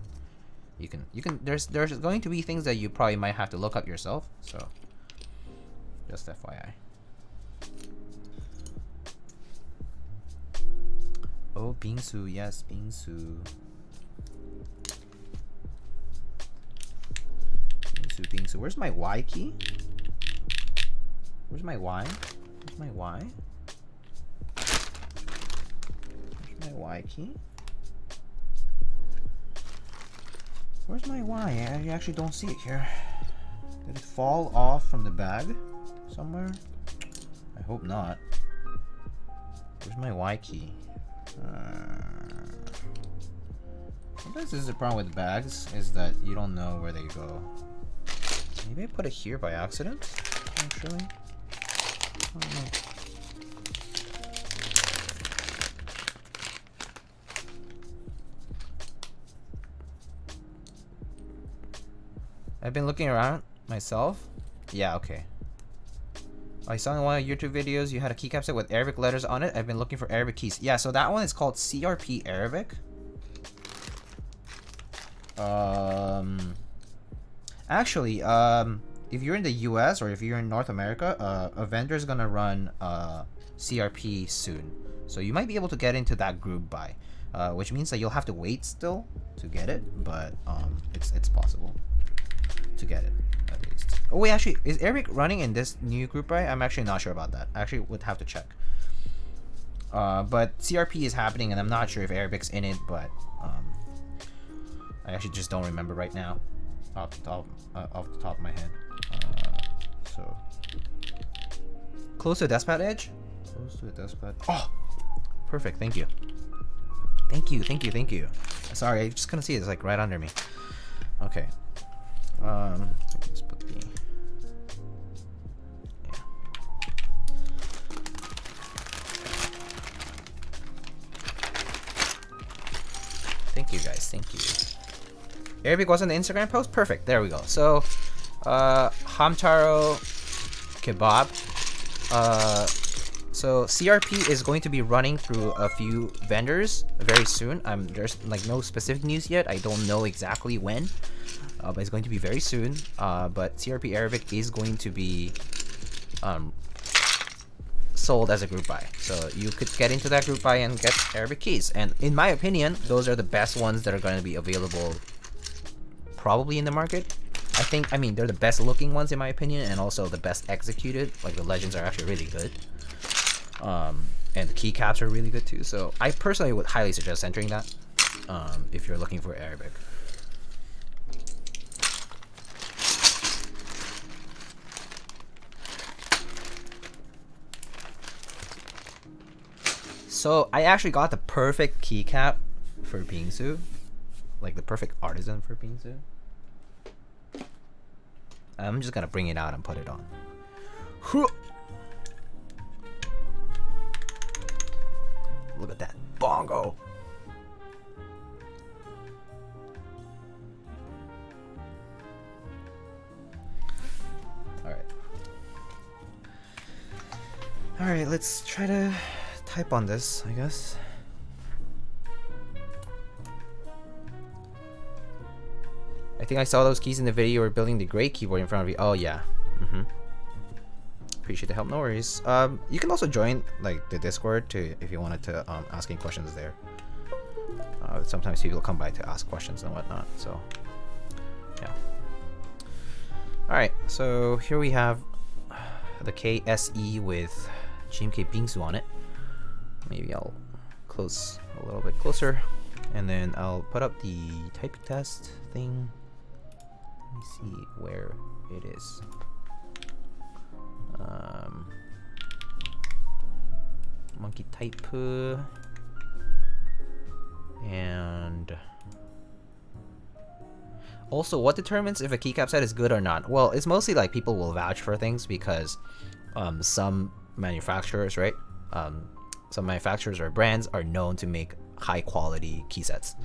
you can. There's going to be things that you probably might have to look up yourself. So, just FYI. Oh, Bingsu, yes, Bingsu. Bingsu. Where's my Y key? Where's my Y? Where's my Y? Where's my Y key? Where's my Y? I actually don't see it here. Did it fall off from the bag somewhere? I hope not. Where's my Y key? Sometimes this is the problem with bags, is that you don't know where they go. Maybe I put it here by accident, actually. I don't know. I've been looking around myself. Yeah, okay. I saw in one of your YouTube videos you had a keycap set with Arabic letters on it. I've been looking for Arabic keys. Yeah, so that one is called CRP Arabic. Actually, if you're in the US or if you're in North America, a vendor is gonna run CRP soon. So you might be able to get into that group buy, which means that you'll have to wait still to get it, but it's possible to get it at least. Oh wait, actually, is Arabic running in this new group buy? I'm actually not sure about that. I actually would have to check. But CRP is happening, and I'm not sure if Arabic's in it, but I actually just don't remember right now off the top of my head. So close to the deskpad edge? Close to the deskpad. Oh, perfect. Thank you. Thank you. Sorry, I just couldn't see it. It's like right under me. Okay. Let's put the. Yeah. Thank you guys. Thank you. Arabic was on the Instagram post? Perfect. There we go. So, Hamtaro Kebab. So CRP is going to be running through a few vendors very soon. There's like no specific news yet. I don't know exactly when, but it's going to be very soon. But CRP Arabic is going to be sold as a group buy. So you could get into that group buy and get Arabic keys. And in my opinion, those are the best ones that are going to be available probably in the market. I mean, they're the best looking ones in my opinion, and also the best executed. Like the legends are actually really good. And the keycaps are really good too. So I personally would highly suggest entering that if you're looking for Arabic. So I actually got the perfect keycap for Bingsu, like the perfect artisan for Bingsu. I'm just gonna bring it out and put it on. Look at that bongo. All right, let's try to type on this, I guess. I think I saw those keys in the video. You were building the gray keyboard in front of you. Oh yeah. Appreciate the help. No worries. You can also join like the Discord to if you wanted to ask any questions there. Sometimes people come by to ask questions and whatnot. So yeah. All right. So here we have the Kei SE with GMK Bingsu on it. Maybe I'll close a little bit closer. And then I'll put up the typing test thing. Let me see where it is. Monkey type. And also, what determines if a keycap set is good or not? Well, it's mostly like people will vouch for things because some manufacturers, right? Some manufacturers or brands are known to make high quality key sets.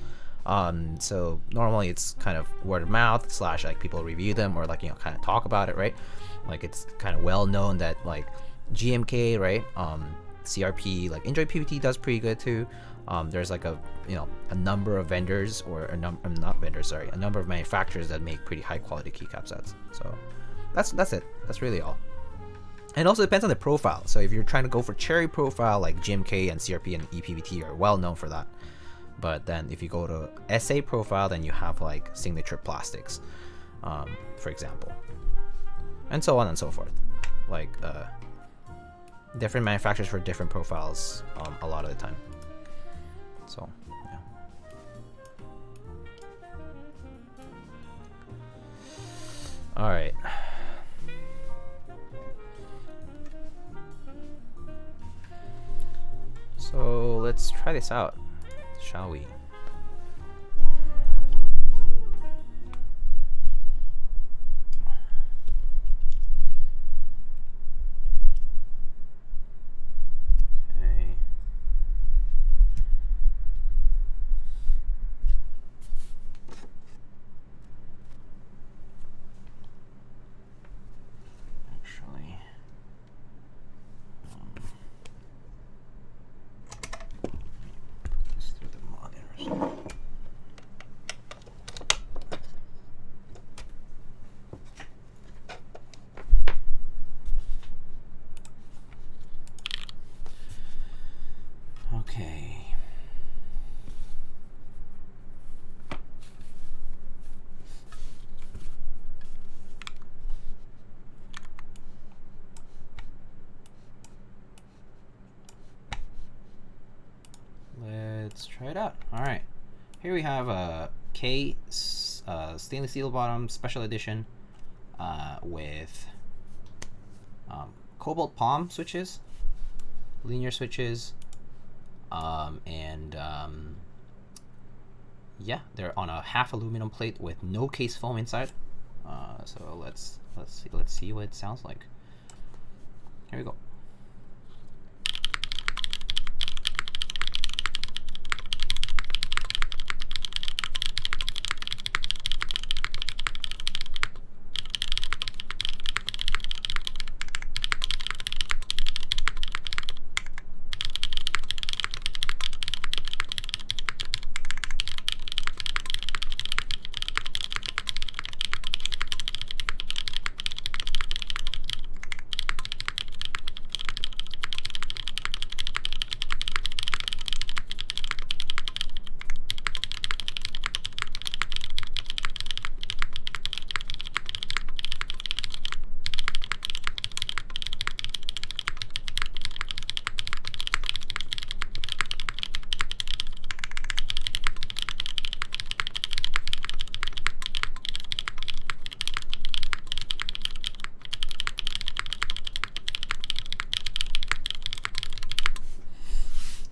So normally it's kind of word of mouth / like people review them or like, you know, kind of talk about it, right? Like it's kind of well known that like GMK, right? CRP, like Enjoy PVT does pretty good too. There's like a, you know, a number of vendors or a number of manufacturers that make pretty high quality keycap sets. So that's it. That's really all. And also depends on the profile. So if you're trying to go for cherry profile, like GMK and CRP and EPVT are well known for that. But then if you go to SA profile, then you have like signature plastics, for example, and so on and so forth. Like different manufacturers for different profiles a lot of the time. So yeah. All right. So let's try this out, shall we? Okay. Actually, just through the monitors. Okay. Let's try it out. All right. Here we have a Kei stainless steel bottom special edition with cobalt palm switches, linear switches, yeah, they're on a half aluminum plate with no case foam inside. So let's see what it sounds like. Here we go.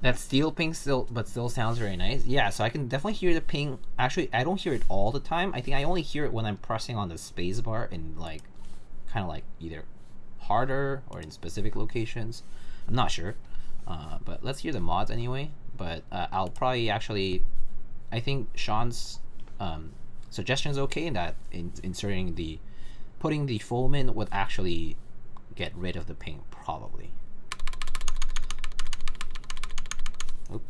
That steel ping still sounds very nice. Yeah, so I can definitely hear the ping. Actually, I don't hear it all the time. I think I only hear it when I'm pressing on the space bar and like kind of like either harder or in specific locations. I'm not sure. But let's hear the mods anyway. But I'll probably actually, I think Sean's suggestion is okay in that putting the foam in would actually get rid of the ping probably. Oop.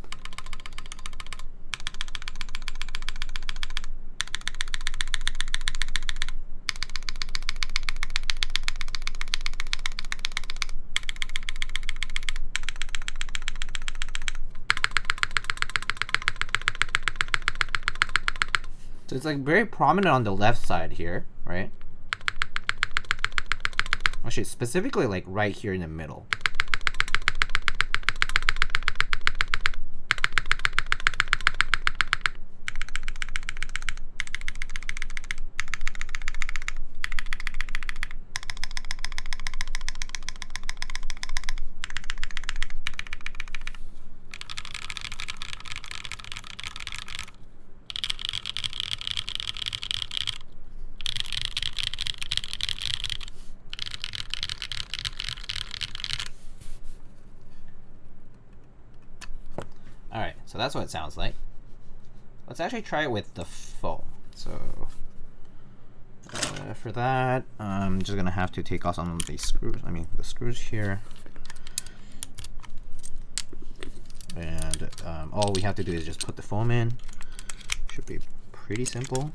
So it's like very prominent on the left side here, right? Actually, specifically like right here in the middle. Alright, so that's what it sounds like. Let's actually try it with the foam. So for that, I'm just gonna have to take off some of these screws. I mean, the screws here. And all we have to do is just put the foam in. Should be pretty simple.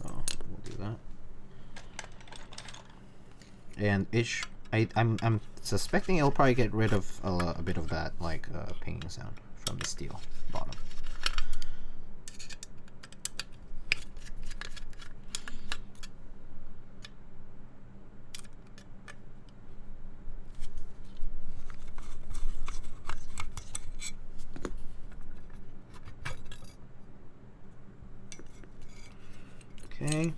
So we'll do that. And I'm suspecting it'll probably get rid of a bit of that like pinging sound from the steel bottom. Okay.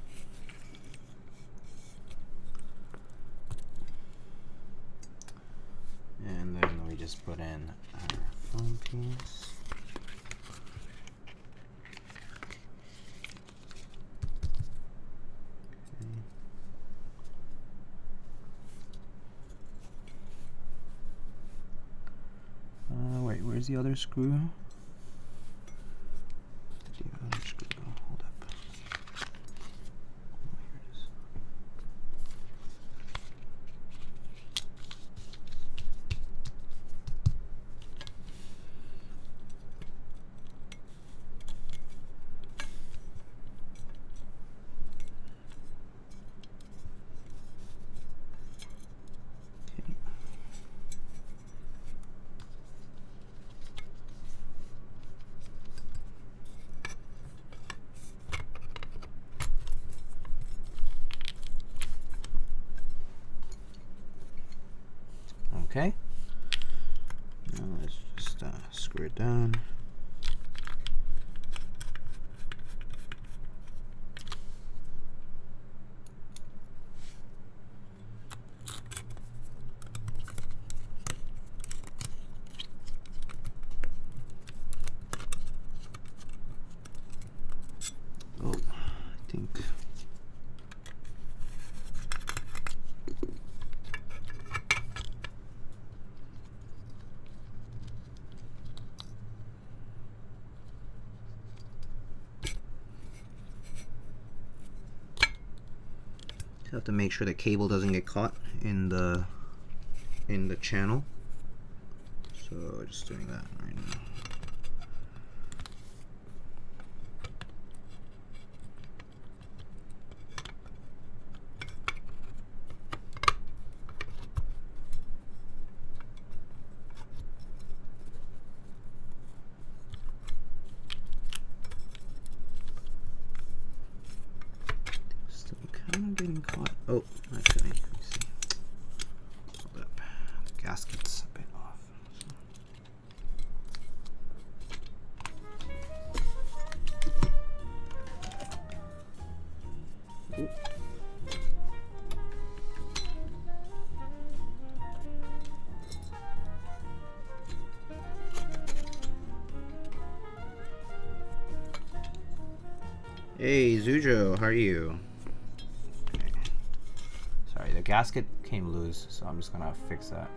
And then we just put in our foam piece. Okay. Wait, where's the other screw? The other screw. Hold up. Here it is. Okay. Now let's just screw it down. Oh, I think. Have to make sure the cable doesn't get caught in the channel. So just doing that right now. Kind of getting caught. Oh, actually, let me see. Hold up. The gasket's a bit off. So. Hey, Zujo, how are you? Sorry, the gasket came loose, so I'm just gonna fix that.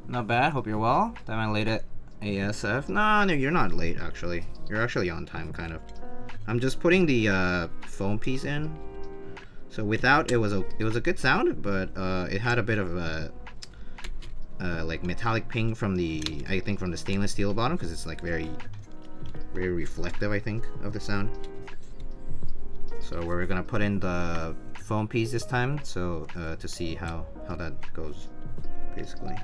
Not bad, hope you're well. Am I late at ASF? Nah, no, you're not late actually. You're actually on time, kind of. I'm just putting the foam piece in. So without, it was a good sound, but it had a bit of a like metallic ping from I think from the stainless steel bottom, because it's like very reflective, I think, of the sound. So we're gonna put in the foam piece this time, so to see how that goes, basically.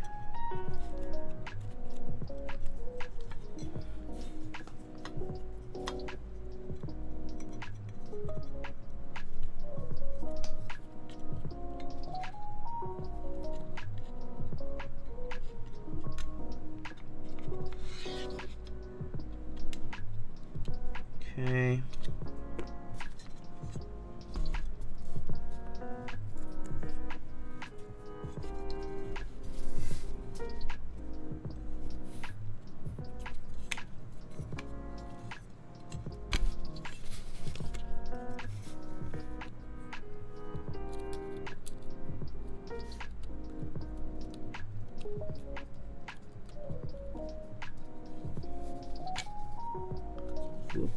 Whoop.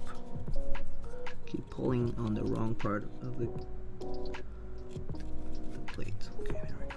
Keep pulling on the wrong part of the plate. Okay, there we go.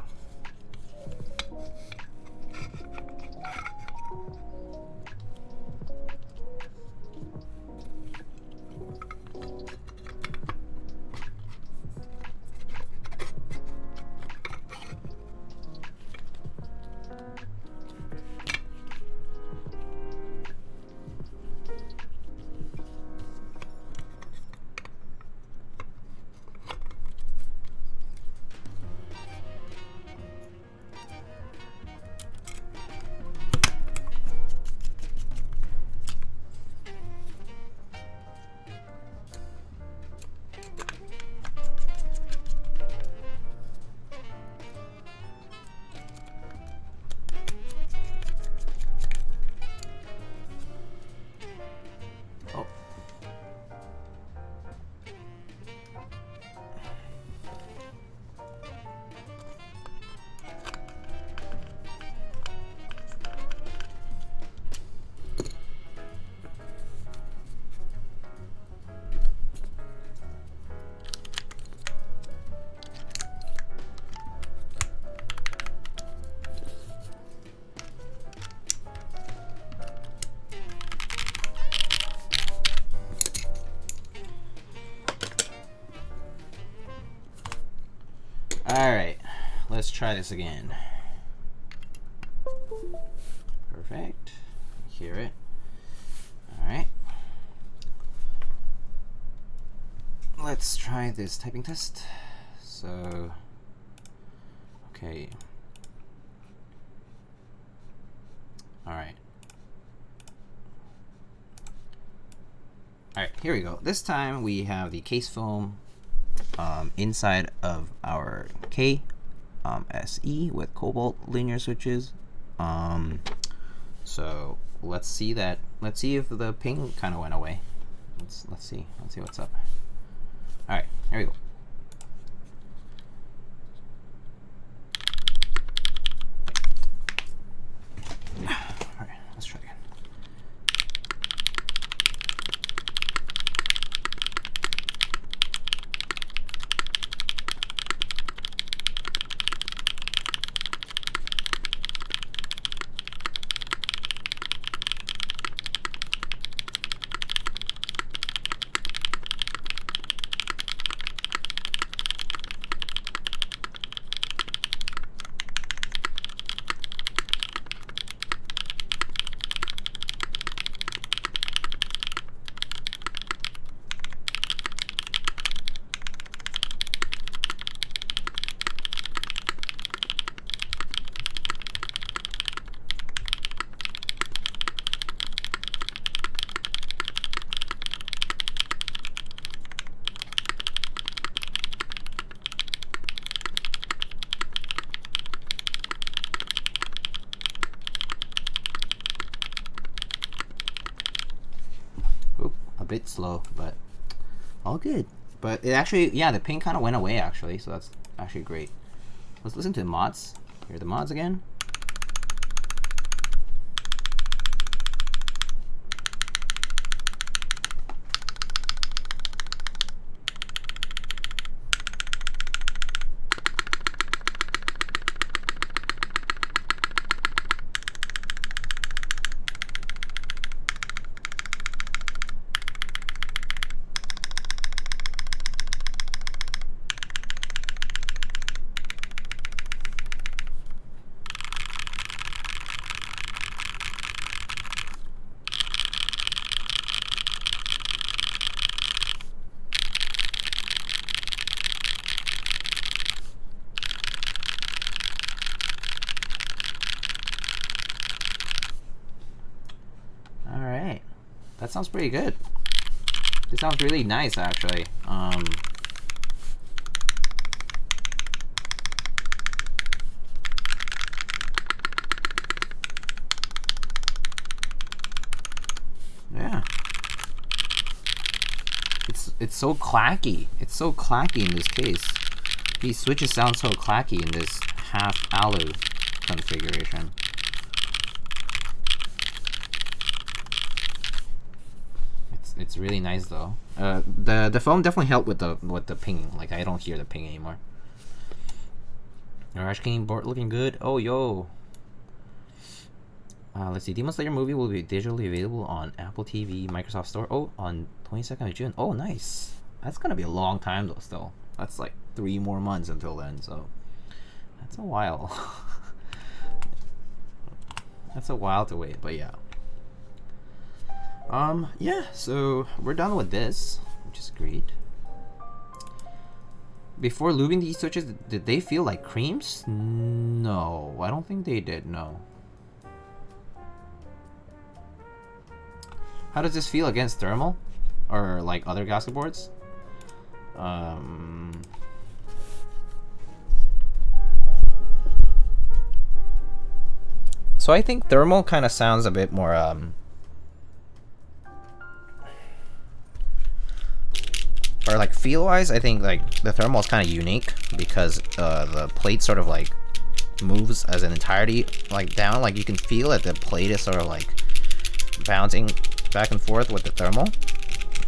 Alright, let's try this again. Perfect. Hear it. Alright. Let's try this typing test. So, okay. Alright. Alright, here we go. This time we have the case film inside of our Kei SE with Cobalt linear switches. So let's see that. Let's see if the ping kind of went away. Let's see. Let's see what's up. All right, here we go. All right, let's try again. Bit slow, but all good. But it actually, yeah, the ping kind of went away actually, so that's actually great. Let's listen to the mods. Hear the mods again. That sounds pretty good. This sounds really nice, actually. Yeah. It's so clacky. It's so clacky in this case. These switches sound so clacky in this half alu configuration. It's really nice though. The foam definitely helped with the pinging. Like I don't hear the ping anymore. Rush King board looking good. Oh yo. Let's see. Demon Slayer movie will be digitally available on Apple TV, Microsoft Store. Oh, on 22nd of June. Oh, nice. That's gonna be a long time though. Still, that's like 3 more months until then. So that's a while. That's a while to wait. But yeah. Yeah, so we're done with this, which is great. Before lubing these switches, did they feel like creams? No, I don't think they did, no. How does this feel against thermal? Or like other gasket boards? So I think thermal kind of sounds a bit more, or like feel wise, I think like the thermal is kind of unique because the plate sort of like moves as an entirety like down. Like you can feel that the plate is sort of like bouncing back and forth with the thermal,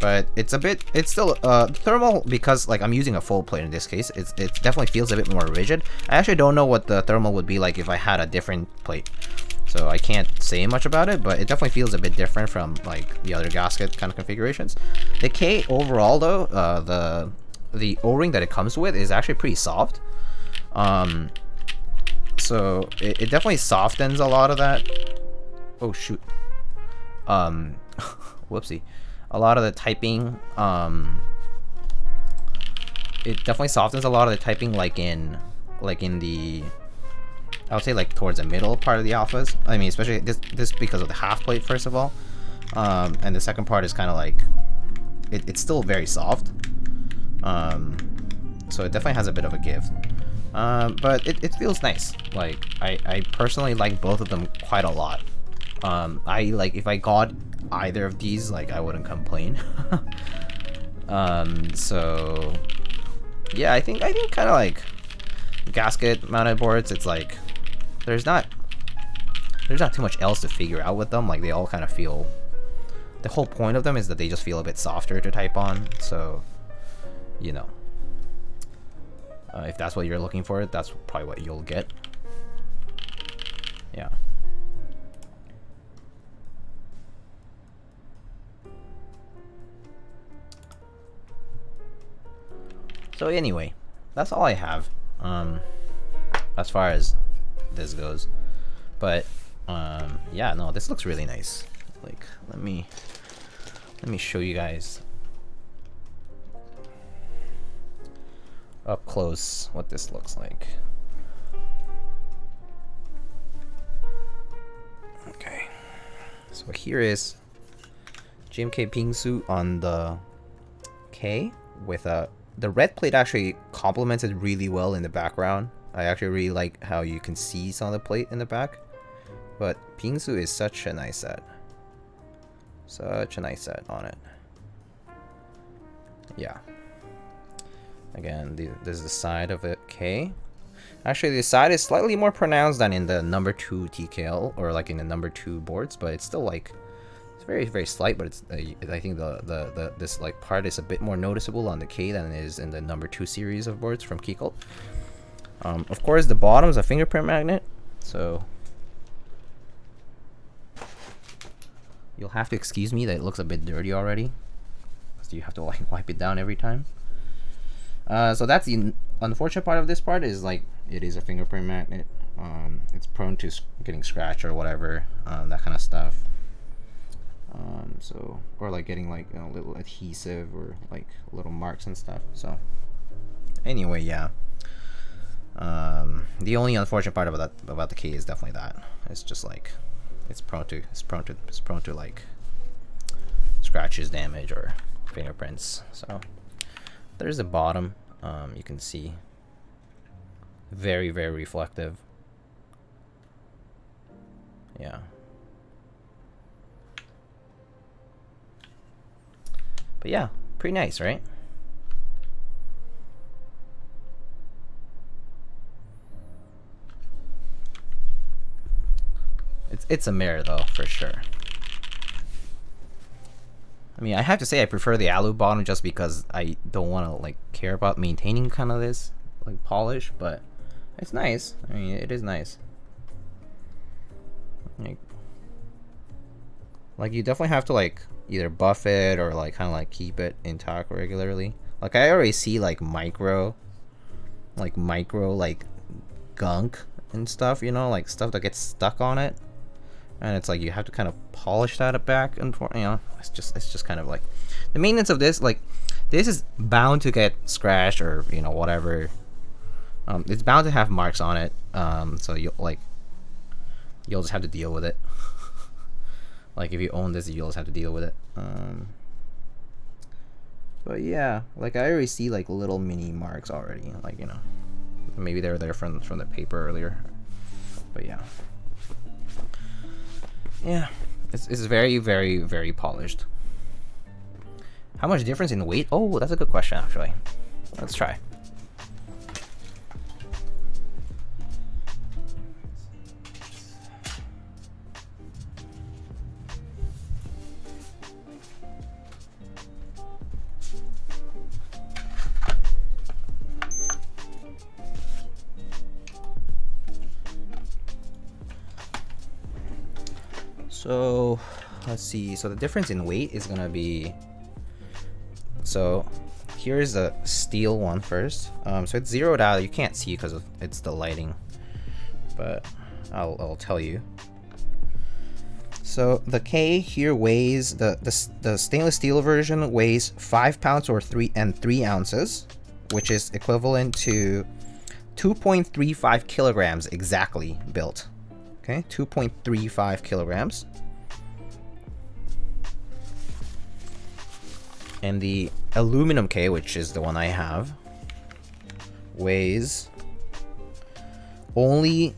but it's still thermal, because like I'm using a full plate in this case. It definitely feels a bit more rigid. I actually don't know what the thermal would be like if I had a different plate, so I can't say much about it, but it definitely feels a bit different from like the other gasket kind of configurations. The Kei overall though, the O-ring that it comes with is actually pretty soft. So it definitely softens a lot of that. Oh shoot. Whoopsie. A lot of the typing, it definitely softens a lot of the typing like in the, I would say like towards the middle part of the alphas. I mean, especially this because of the half plate, first of all. And the second part is kind of like, it's still very soft. So it definitely has a bit of a give. But it feels nice. Like, I personally like both of them quite a lot. If I got either of these, like, I wouldn't complain. So yeah, I think kind of like gasket mounted boards, it's like there's not too much else to figure out with them. Like, they all kind of feel, the whole point of them is that they just feel a bit softer to type on. So, you know, if that's what you're looking for, that's probably what you'll get. Yeah. So anyway, that's all I have as far as this goes. But yeah, no, this looks really nice. Like, let me show you guys up close what this looks like. Okay, so here is GMK Bingsu on the K with the red plate actually complemented really well in the background. I actually really like how you can see some of the plate in the back. But Bingsu is such a nice set. Such a nice set on it. Yeah. Again, this is the side of it. K. Actually, the side is slightly more pronounced than in the number 2 TKL, or like in the number 2 boards, but it's still like, it's very, very slight, but it's I think this like part is a bit more noticeable on the K than it is in the number 2 series of boards from Keycaps. Of course, the bottom is a fingerprint magnet, so you'll have to excuse me that it looks a bit dirty already, so you have to like wipe it down every time. So that's the unfortunate part of this part, is like it is a fingerprint magnet. It's prone to getting scratched or whatever, that kind of stuff. So, or like getting like a little adhesive or like little marks and stuff. So anyway, yeah. The only unfortunate part about the K is definitely that it's just like it's prone to like scratches, damage, or fingerprints. So there's the bottom. You can see very, very reflective. Yeah. But yeah, pretty nice, right? It's a mirror though, for sure. I mean, I have to say I prefer the alu bottom just because I don't want to like care about maintaining kind of this like polish, but it's nice. I mean, it is nice. Like you definitely have to like either buff it or like kind of like keep it intact regularly. Like I already see like micro like gunk and stuff, you know, like stuff that gets stuck on it, and it's like you have to kind of polish that back and forth. You know, it's just kind of like the maintenance of this. Like this is bound to get scratched or you know whatever. It's bound to have marks on it. So you'll just have to deal with it. Like if you own this, you'll just have to deal with it. But yeah, like I already see like little mini marks already. Like you know, maybe they're there from the paper earlier. But yeah, it's very very very polished. How much difference in weight? Oh, that's a good question actually. Let's try. So let's see. So the difference in weight is gonna be. So here's the steel one first. So it's zeroed out. You can't see because it's the lighting, but I'll tell you. So the Kei here weighs the stainless steel version weighs 5 pounds or 3 ounces, which is equivalent to 2.35 kilograms exactly built. Okay, 2.35 kilograms. And the aluminum Kei, which is the one I have, weighs only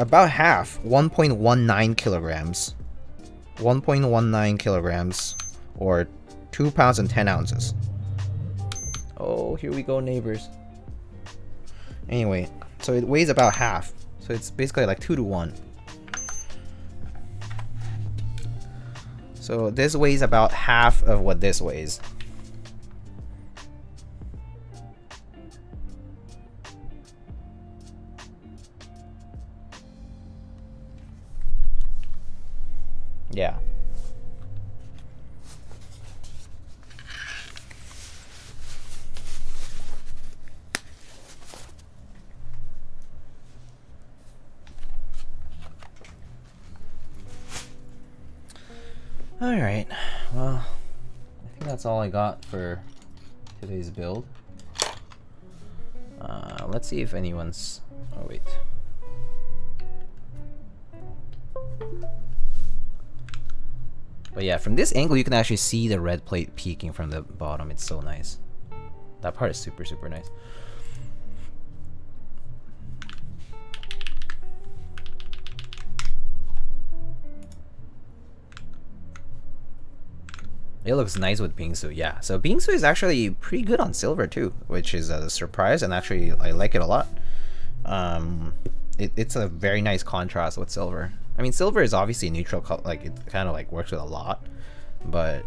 about half, 1.19 kilograms. 1.19 kilograms, or 2 pounds and 10 ounces. Oh, here we go, neighbors. Anyway, so it weighs about half. So it's basically like 2 to 1. So this weighs about half of what this weighs. Yeah. Alright, well, I think that's all I got for today's build. Let's see if anyone's... Oh, wait. But yeah, from this angle, you can actually see the red plate peeking from the bottom. It's so nice. That part is super, super nice. It looks nice with Bingsu, yeah. So Bingsu is actually pretty good on silver too, which is a surprise, and actually I like it a lot. It's a very nice contrast with silver. I mean, silver is obviously a neutral color, like it kind of like works with a lot, but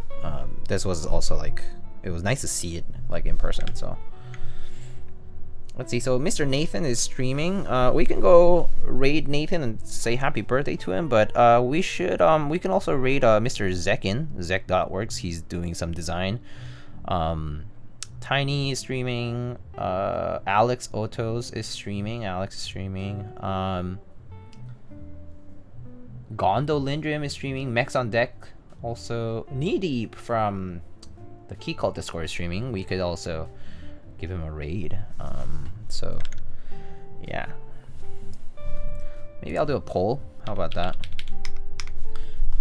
this was also like, it was nice to see it like in person. So let's see. So Mr. Nathan is streaming. We can go raid Nathan and say happy birthday to him, but we can also raid Mr. Zekin, Zek.works. He's doing some design. Tiny is streaming. Alex Otos is streaming. Gondolindrium is streaming. Mex on Deck, also Knee Deep from the Key Cult Discord is streaming. We could also give him a raid. So yeah, maybe I'll do a poll. How about that?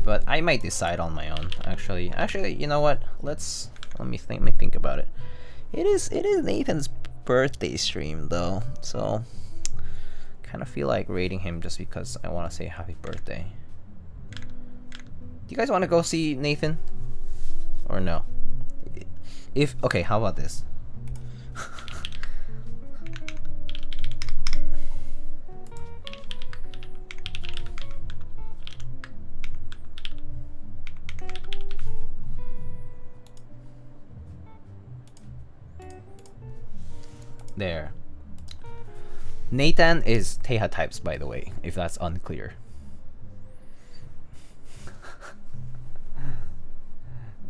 But I might decide on my own. Actually, you know what? Let me think about it. It is Nathan's birthday stream though, so kind of feel like raiding him just because I want to say happy birthday. Do you guys want to go see Nathan or no? Okay, how about this? There. Nathan is Teha types, by the way, if that's unclear.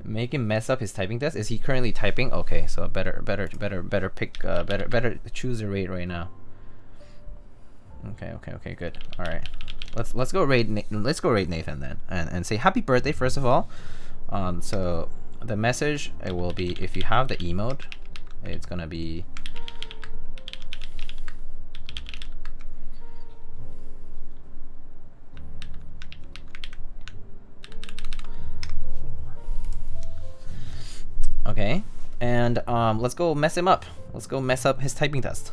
Make him mess up his typing test. Is he currently typing? Okay, so better pick better choose a rate right now. Okay, good. All right, let's go raid Nathan then, and say happy birthday first of all. So the message, it will be, if you have the emote, it's gonna be okay, and let's go mess him up. Let's go mess up his typing test.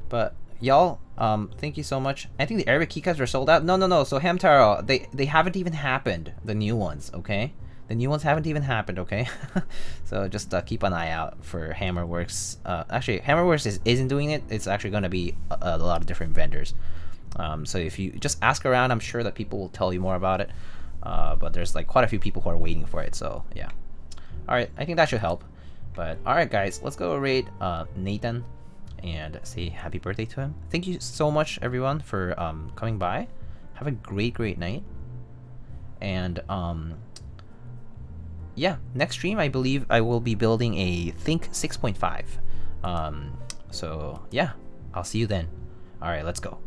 But y'all, thank you so much. I think the Arabic keycaps are sold out. No. So Hamtaro, they haven't even happened. The new ones, okay? The new ones haven't even happened, okay? So just keep an eye out for Hammerworks. Actually, Hammerworks isn't doing it. It's actually going to be a lot of different vendors. So if you just ask around, I'm sure that people will tell you more about it. But there's like quite a few people who are waiting for it. So yeah. All right, I think that should help. But all right, guys, let's go raid Nathan and say happy birthday to him. Thank you so much, everyone, for coming by. Have a great night. And yeah, next stream I believe I will be building a Think 6.5. So yeah, I'll see you then. All right, let's go.